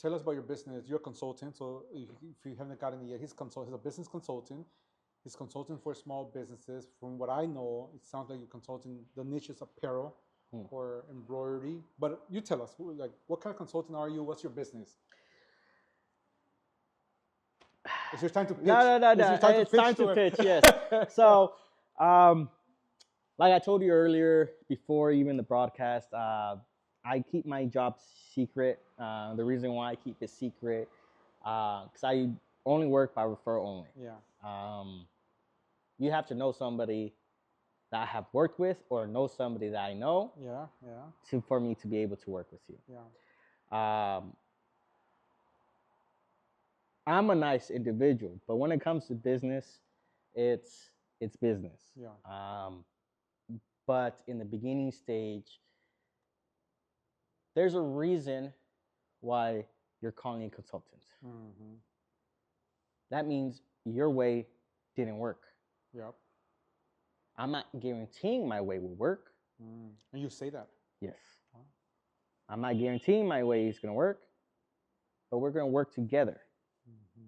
Tell us about your business. You're a consultant, so if you haven't gotten it yet, he's a business consultant. He's consulting for small businesses. From what I know, it sounds like you're consulting the niche is apparel or embroidery. But you tell us, like, what kind of consultant are you? What's your business? It's your time to pitch. No. It's time to pitch. Yes. So, like I told you earlier, before even the broadcast, I keep my job secret. The reason why I keep it secret, because I only work by referral only. Yeah. You have to know somebody that I have worked with, or know somebody that I know. Yeah. For me to be able to work with you. Yeah. I'm a nice individual, but when it comes to business, it's business. Yeah. But in the beginning stage, there's a reason why you're calling a consultant. Mm-hmm. That means your way didn't work. Yep. I'm not guaranteeing my way will work. And you say that? Yes. Huh? I'm not guaranteeing my way is going to work, but we're going to work together. Mm-hmm.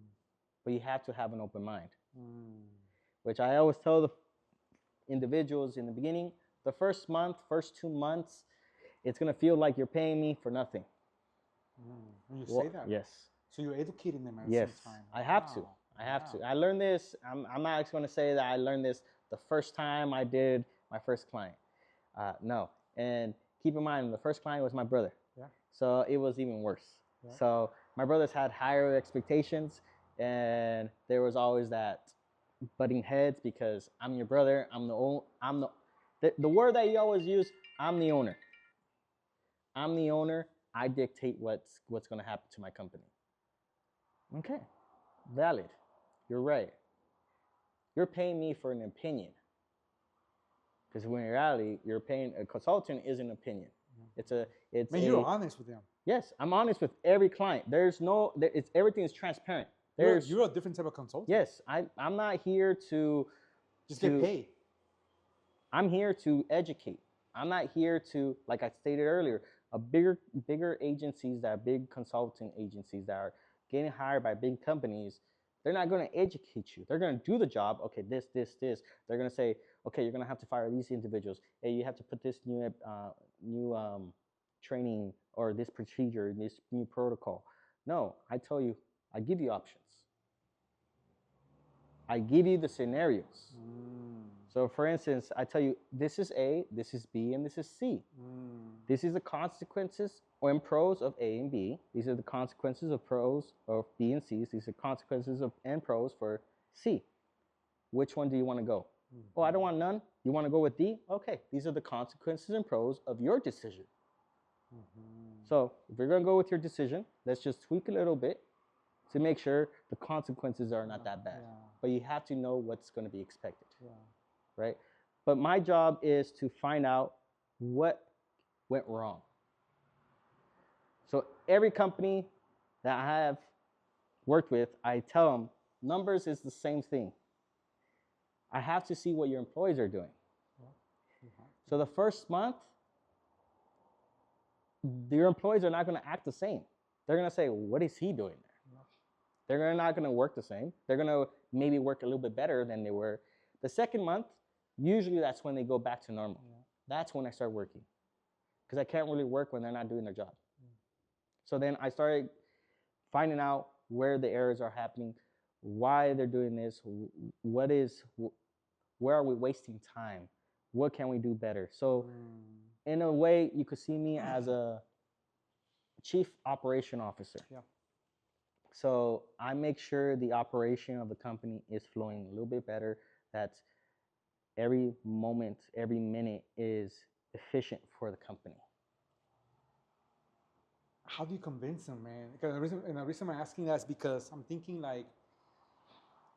But you have to have an open mind, which I always tell the individuals in the beginning. The first 2 months, it's going to feel like you're paying me for nothing. And you say that? Yes. So you're educating them at the same time? I have to. I learned this. I'm not actually going to say that I learned this the first time I did my first client. No. And keep in mind, the first client was my brother. Yeah. So it was even worse. Yeah. So my brothers had higher expectations, and there was always that butting heads because I'm your brother. The word that you always use, I'm the owner. I'm the owner. I dictate what's going to happen to my company. Okay. Valid. You're right. You're paying me for an opinion. Because in reality, you're paying a consultant is an opinion. You're honest with them. Yes, I'm honest with every client. Everything is transparent. You're a different type of consultant. Yes, I'm not here to just get paid. I'm here to educate. I'm not here to, like I stated earlier, bigger agencies that are big consulting agencies that are getting hired by big companies. They're not going to educate you. They're going to do the job. Okay, this. They're going to say, okay, you're going to have to fire these individuals. Hey, you have to put this new training or this procedure, this new protocol. No, I tell you, I give you options. I give you the scenarios. So, for instance, I tell you, this is A, this is B, and this is C. This is the consequences and pros of A and B. These are the consequences of pros of B and C. These are consequences of and pros for C. Which one do you want to go? Oh, I don't want none. You want to go with D? Okay, these are the consequences and pros of your decision. So, if you're going to go with your decision, let's just tweak a little bit to make sure the consequences are not that bad. But you have to know what's going to be expected. Right? But my job is to find out what went wrong. So every company that I have worked with, I tell them, numbers is the same thing. I have to see what your employees are doing. So the first month, your employees are not going to act the same. They're going to say, what is he doing there? They're not going to work the same. They're going to maybe work a little bit better than they were. The second month, usually that's when they go back to normal. That's when I start working. Because I can't really work when they're not doing their job. So then I started finding out where the errors are happening, why they're doing this, where are we wasting time, what can we do better. So in a way, you could see me as a chief operation officer. So I make sure the operation of the company is flowing a little bit better, that every moment, every minute is efficient for the company. How do you convince them, man? Because the reason I'm asking that is because I'm thinking like,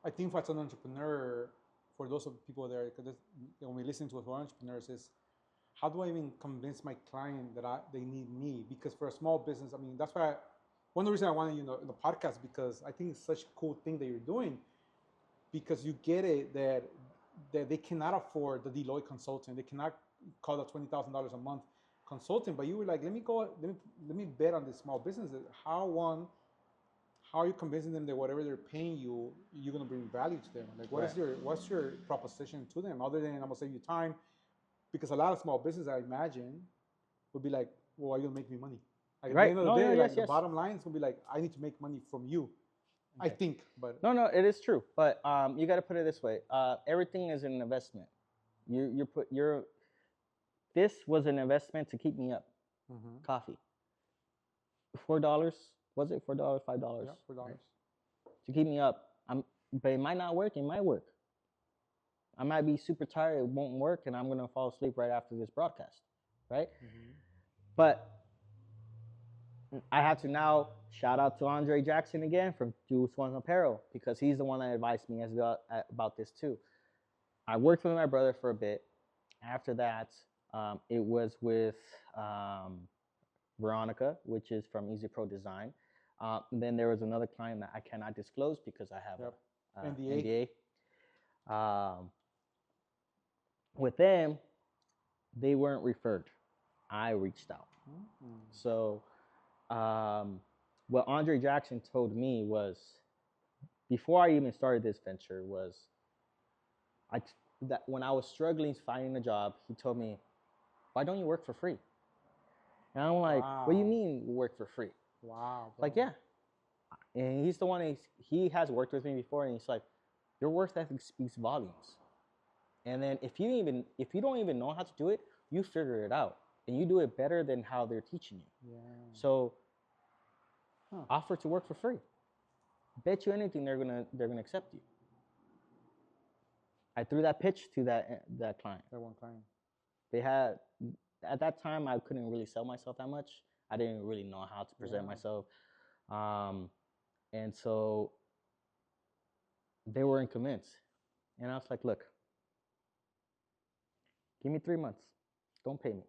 I think for an entrepreneur, for those of people there, because when we listen to entrepreneurs, is how do I even convince my client that they need me? Because for a small business, I mean, that's why one of the reasons I wanted you in the podcast, because I think it's such a cool thing that you're doing, because you get it that they cannot afford the Deloitte consultant. They cannot call that $20,000 a month consulting, but you were like, let me bet on this small business. How how are you convincing them that whatever they're paying you, you're gonna bring value to them? Like, Right. what's your proposition to them other than I'm gonna save you time? Because a lot of small businesses, I imagine, would be like, well, are you gonna make me money? Like at the Right. end of the No, no, day, yes, like the yes. bottom line is gonna be like, I need to make money from you. I think, but No, it is true. But you got to put it this way: everything is an investment. This was an investment to keep me up. Coffee, $4. Was it $4? $5? yeah, $4. To keep me up. But it might not work. It might work. I might be super tired. It won't work, and I'm gonna fall asleep right after this broadcast, right? But I have to now shout out to Andre Jackson again from Juice One Apparel because he's the one that advised me about this too. I worked with my brother for a bit. After that, it was with Veronica, which is from Easy Pro Design. Then there was another client that I cannot disclose because I have an NDA. With them, they weren't referred. I reached out. So what Andre Jackson told me was, before I even started this venture, was that when I was struggling finding a job, he told me, "Why don't you work for free?" And I'm like, "What do you mean work for free?" Wow. Like, yeah. And he's the one. He has worked with me before, and he's like, "Your work ethic speaks volumes." And then if you don't even know how to do it, you figure it out, and you do it better than how they're teaching you. Yeah. So offer to work for free. Bet you anything they're gonna accept you. I threw that pitch to that client. That one client. They had at that time I couldn't really sell myself that much. I didn't really know how to present myself, and so they weren't convinced. And I was like, "Look, give me 3 months. Don't pay me.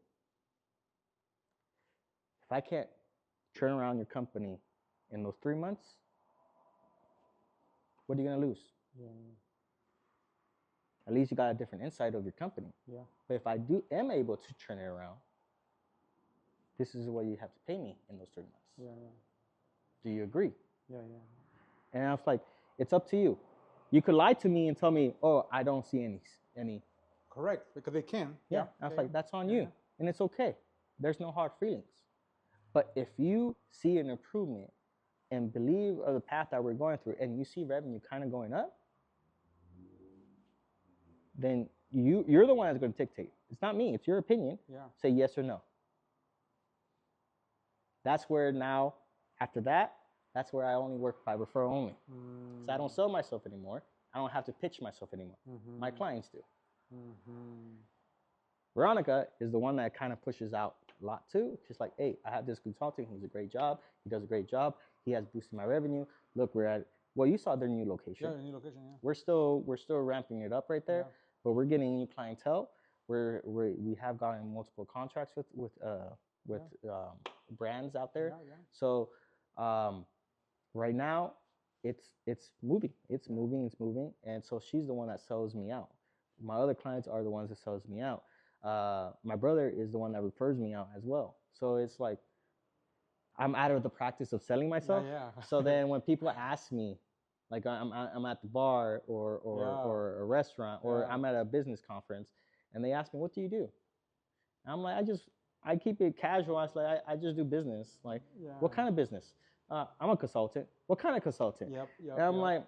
If I can't turn around your company in those 3 months, what are you gonna lose? Yeah. At least you got a different insight of your company. Yeah. But if I am able to turn it around, this is what you have to pay me in those 3 months. Yeah. Do you agree?" Yeah. And I was like, "It's up to you. You could lie to me and tell me, oh, I don't see any." Correct, because they can. Yeah. I was like, "That's on you, and it's okay. There's no hard feelings. But if you see an improvement and believe of the path that we're going through, and you see revenue kind of going up, then you're the one that's going to dictate. It's not me. It's your opinion. Yeah. Say yes or no." That's where now, after that, that's where I only work by referral only. So I don't sell myself anymore. I don't have to pitch myself anymore. My clients do. Veronica is the one that kind of pushes out a lot too. She's like, "Hey, I have this consultant. He's a great job. He does a great job. He has boosted my revenue. Look, we're at, well, you saw their new location. Yeah, the new location. Yeah. We're still ramping it up right there, but we're getting new clientele. We have gotten multiple contracts with brands out there. So right now, it's moving. It's moving, and so she's the one that sells me out. My other clients are the ones that sells me out. My brother is the one that refers me out as well. So it's like I'm out of the practice of selling myself. Yeah. So then when people ask me, like I'm at the bar or a restaurant or I'm at a business conference, and they ask me, "What do you do?" And I'm like, I keep it casual. I was like, I just do business. Like, what kind of business? I'm a consultant. What kind of consultant? And I'm like,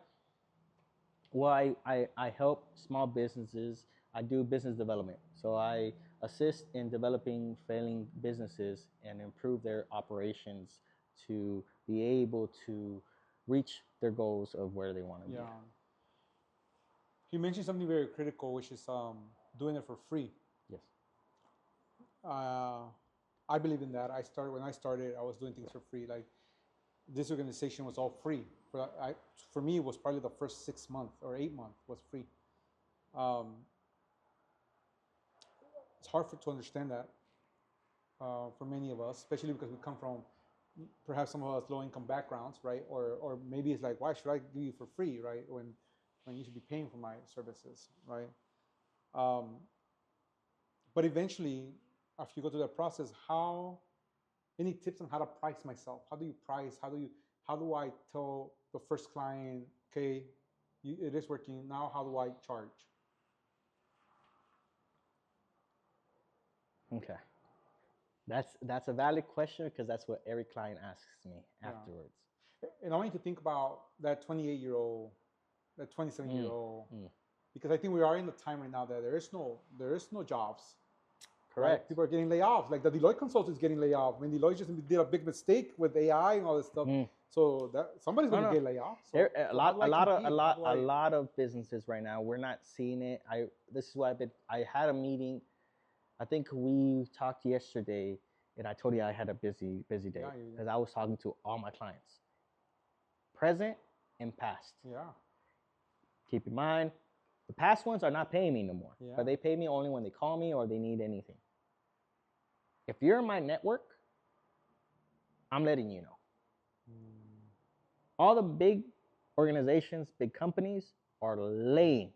well, I help small businesses. I do business development. So I assist in developing failing businesses and improve their operations to be able to reach their goals of where they want to be. You mentioned something very critical, which is doing it for free. Yes. I believe in that. When I started, I was doing things for free. Like this organization was all free. For me, it was probably the first 6 months or 8 months was free. It's hard to understand that for many of us, especially because we come from perhaps some of us low-income backgrounds, right? Or maybe it's like, why should I give you for free, right? When you should be paying for my services, right? But eventually, after you go through that process, any tips on how to price myself? How do you price? How do you how do I tell the first client, okay, it is working now? How do I charge? Okay. That's a valid question because that's what every client asks me Yeah. afterwards. And I want you to think about that 28-year-old, that 27-year-old, because I think we are in the time right now that there is no jobs. Right? Correct. People are getting laid off. Like the Deloitte consultant is getting laid off. I mean, Deloitte just did a big mistake with AI and all this stuff. So that somebody's going to get laid off. So, a lot of businesses right now, we're not seeing it. This is why I had a meeting. I think we talked yesterday, and I told you I had a busy day because I was talking to all my clients, present and past. Yeah. Keep in mind, the past ones are not paying me no more, but they pay me only when they call me or they need anything. If you're in my network, I'm letting you know. All the big organizations, big companies are laying.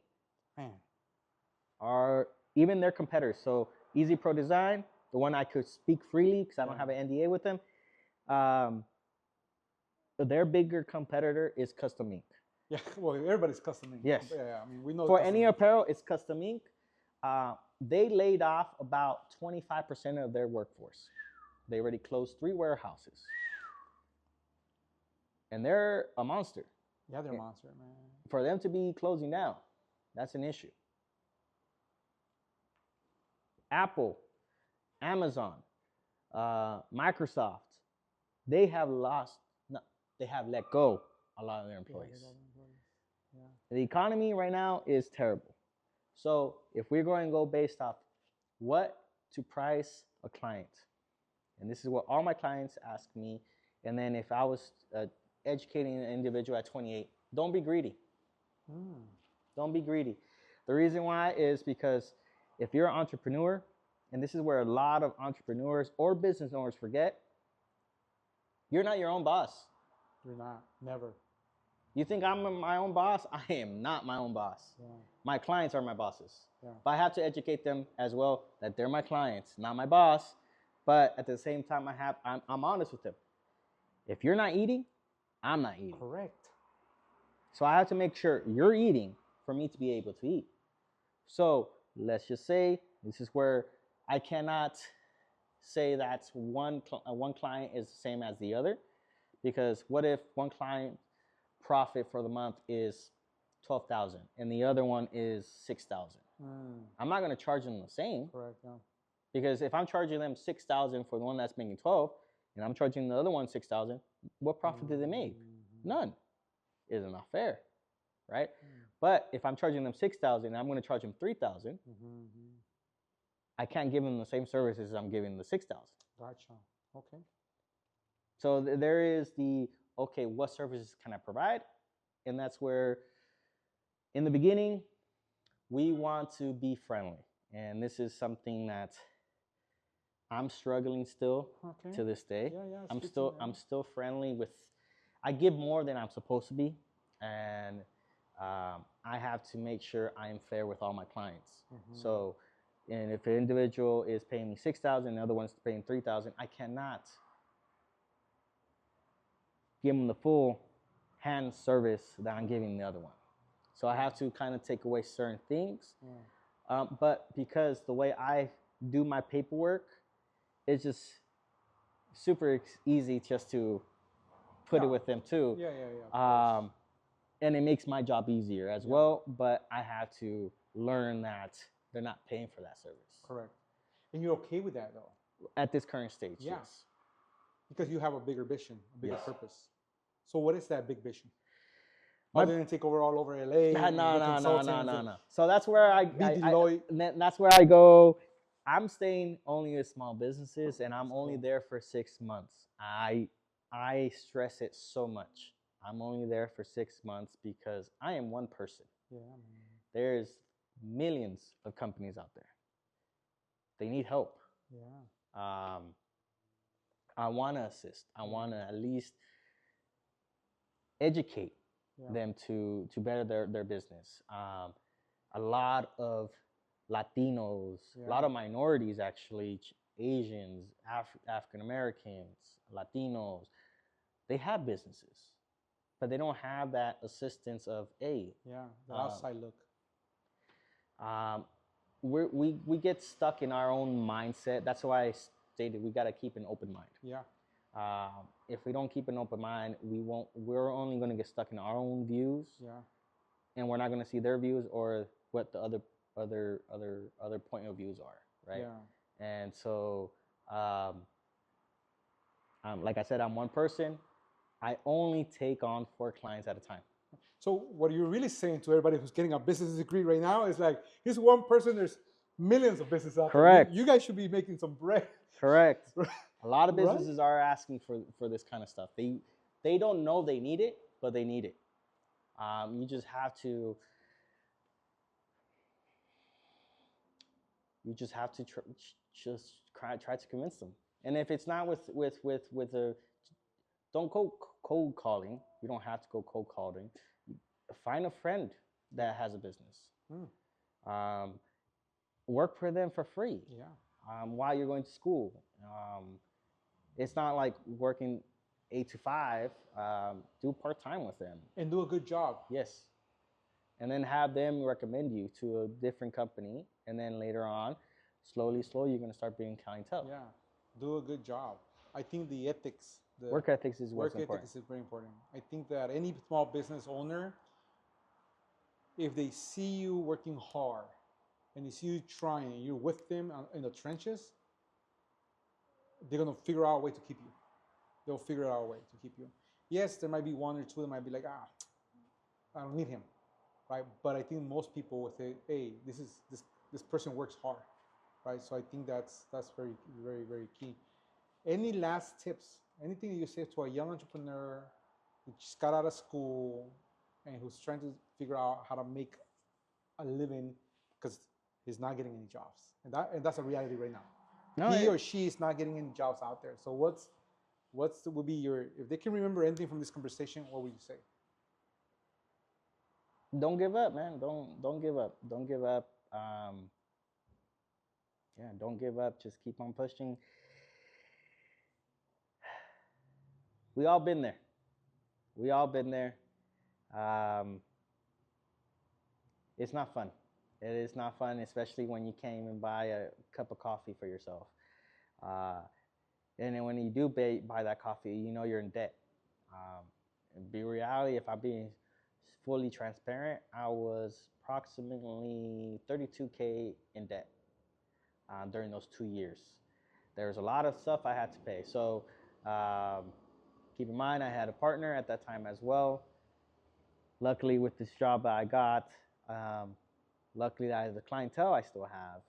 Are even their competitors. So Easy Pro Design, the one I could speak freely because I don't have an NDA with them. Their bigger competitor is Custom Ink. Yeah, well, everybody's Custom Ink. Yes. Yeah, I mean, we know. For any apparel, it's Custom Ink. They laid off about 25% of their workforce. They already closed 3 warehouses. And they're a monster. Yeah, they're a monster, man. For them to be closing down, that's an issue. Apple, Amazon, Microsoft, they have let go a lot of their employees. The economy right now is terrible. So if we're going to go based off what to price a client, and this is what all my clients ask me, and then if I was educating an individual at 28, don't be greedy. Don't be greedy. The reason why is because if you're an entrepreneur, and this is where a lot of entrepreneurs or business owners forget, you're not your own boss. You're not. Never. You think I'm my own boss? I am not my own boss. Yeah. My clients are my bosses. Yeah. But I have to educate them as well that they're my clients, not my boss. But at the same time, I'm honest with them. If you're not eating, I'm not eating. Correct. So I have to make sure you're eating for me to be able to eat. So let's just say this is where I cannot say that one client is the same as the other, because what if one client profit for the month is 12,000 and the other one is 6,000? I'm not going to charge them the same. Correct. Yeah. Because if I'm charging them 6,000 for the one that's making 12, and I'm charging the other one 6,000, what profit did they make? None. Is not fair, right? But if I'm charging them 6,000 and I'm going to charge them 3,000, I can't give them the same services I'm giving the 6,000. Gotcha. Okay. So there is okay, what services can I provide? And that's where, in the beginning, we want to be friendly. And this is something that I'm struggling still to this day. I'm still friendly with, I give more than I'm supposed to be. And I have to make sure I am fair with all my clients. So, and if an individual is paying me 6,000 and the other one's paying 3,000, I cannot give them the full hand service that I'm giving the other one. So I have to kind of take away certain things. But because the way I do my paperwork, it's just super easy just to put it with them too. And it makes my job easier as well, but I have to learn that they're not paying for that service. Correct. And you're okay with that though? At this current stage, yes. Because you have a bigger vision, a bigger purpose. So what is that big vision? Other than take over all over LA? No. So that's where that's where I go. I'm staying only with small businesses, and I'm only there for 6 months. I stress it so much. I'm only there for 6 months because I am one person. There's millions of companies out there. They need help. I want to assist. I want to at least educate them to better their business. A lot of Latinos, a lot of minorities actually, Asians, African Americans, Latinos, they have businesses, but they don't have that assistance of, hey, Yeah, the outside look. um, we get stuck in our own mindset. That's why I stated we got to keep an open mind. Yeah, If we don't keep an open mind, we're only going to get stuck in our own views, yeah, and we're not going to see their views or what the other point of views are, right? yeah. And so, like I said, I'm one person. I only take on 4 clients at a time. So what you're really saying to everybody who's getting a business degree right now is like, here's one person, there's millions of businesses out there. Correct. You guys should be making some bread. Correct. A lot of Right? businesses are asking for this kind of stuff. They don't know they need it, but they need it. You just have to just try to convince them. And if it's not with a, don't go cold calling. You don't have to go cold calling. Find a friend that has a business. Um, work for them for free. Yeah. While you're going to school. It's not like working 8 to 5. Do part time with them. And do a good job. Yes. And then have them recommend you to a different company. And then later on, slowly, you're going to start being clientele. Yeah. Do a good job. I think the ethics, the work ethics is what's important. Work ethics is very important. I think that any small business owner, if they see you working hard and they see you trying and you're with them in the trenches, they're going to figure out a way to keep you. They'll figure out a way to keep you. Yes, there might be one or two that might be like, I don't need him, right? But I think most people would say, hey, this person works hard, right? So I think that's very, very, very key. Any last tips? Anything that you say to a young entrepreneur who just got out of school and who's trying to figure out how to make a living because he's not getting any jobs, and that's a reality right now. No, he or she is not getting any jobs out there. So would be your, if they can remember anything from this conversation, what would you say? Don't give up, man. Don't give up. Don't give up. Yeah, don't give up. Just keep on pushing. We all been there. We all been there. It's not fun. It is not fun, especially when you can't even buy a cup of coffee for yourself. And then when you do buy that coffee, you know you're in debt. In reality, if I'm being fully transparent, I was approximately $32K in debt during those 2 years. There was a lot of stuff I had to pay. So keep in mind, I had a partner at that time as well. Luckily, with this job that I got, luckily that I have the clientele I still have.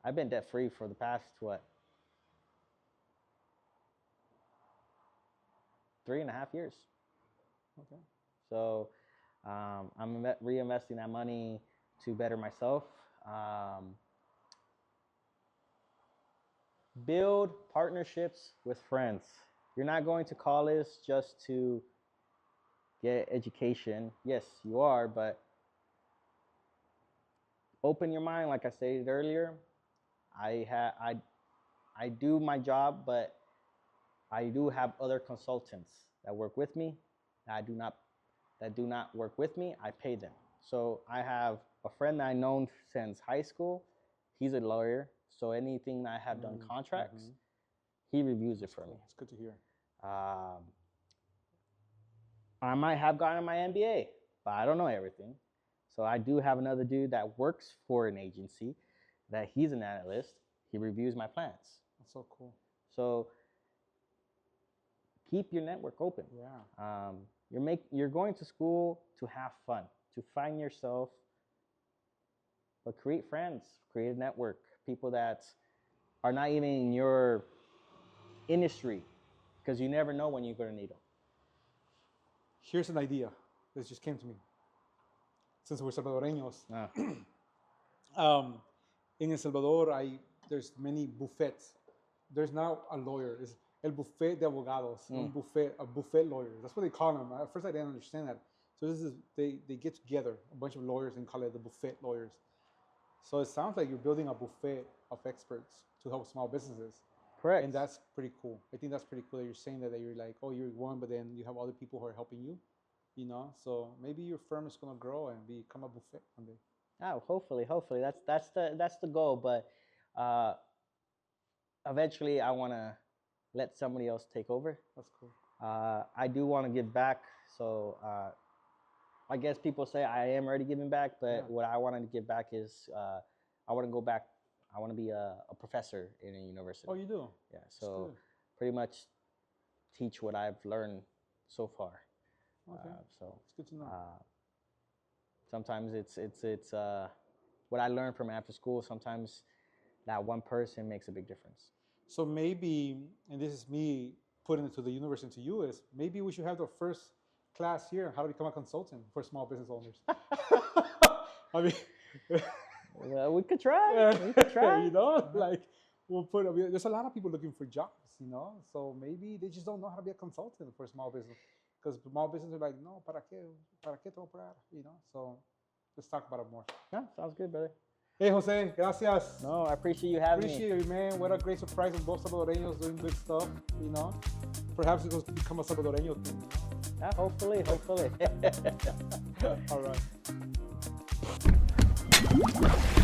I've been debt free for the past 3.5 years. Okay. So I'm reinvesting that money to better myself. Build partnerships with friends. You're not going to college just to get education. Yes, you are, but open your mind. Like I stated earlier, I do my job, but I do have other consultants that work with me. That do not work with me. I pay them. So I have a friend that I've known since high school. He's a lawyer, so anything that I have done contracts, he reviews it for me. It's good to hear. I might have gotten my MBA, but I don't know everything. So I do have another dude that works for an agency, that he's an analyst. He reviews my plans. That's so cool. So keep your network open. Yeah. You're going to school to have fun, to find yourself, but create friends, create a network, people that are not even in your industry, because you never know when you're going to need them. Here's an idea that just came to me. Since we're Salvadoreños, in El Salvador, there's many buffets. There's now a lawyer. It's el buffet de abogados, a buffet lawyer. That's what they call them. At first, I didn't understand that. So they get together, a bunch of lawyers, and call it the buffet lawyers. So it sounds like you're building a buffet of experts to help small businesses. Correct. And that's pretty cool. I think that's pretty cool that you're saying that you're like, oh, you're one, but then you have other people who are helping you, you know? So maybe your firm is going to grow and become a buffet one day. Oh, hopefully. That's the goal. But eventually, I want to let somebody else take over. That's cool. I do want to give back. So I guess people say I am already giving back, but what I wanted to give back is I want to go back. I want to be a professor in a university. Oh, you do? Yeah. So pretty much teach what I've learned so far. Okay. So it's good to know. Sometimes it's what I learned from after school. Sometimes that one person makes a big difference. So maybe, and this is me putting it to the universe and to you, is maybe we should have the first class here on how to become a consultant for small business owners. I mean, well, we could try. We could try. You know, like we'll put. I mean, there's a lot of people looking for jobs, you know. So maybe they just don't know how to be a consultant for a small business, because small businesses are like, no, para qué te voy a pagar, you know. So let's talk about it more. Yeah, sounds good, brother. Hey, Jose, gracias. No, I appreciate you having me. Appreciate you, man. What a great surprise of both Salvadoreños doing good stuff, you know. Perhaps it will become a Salvadoreño thing. Yeah, hopefully. All right.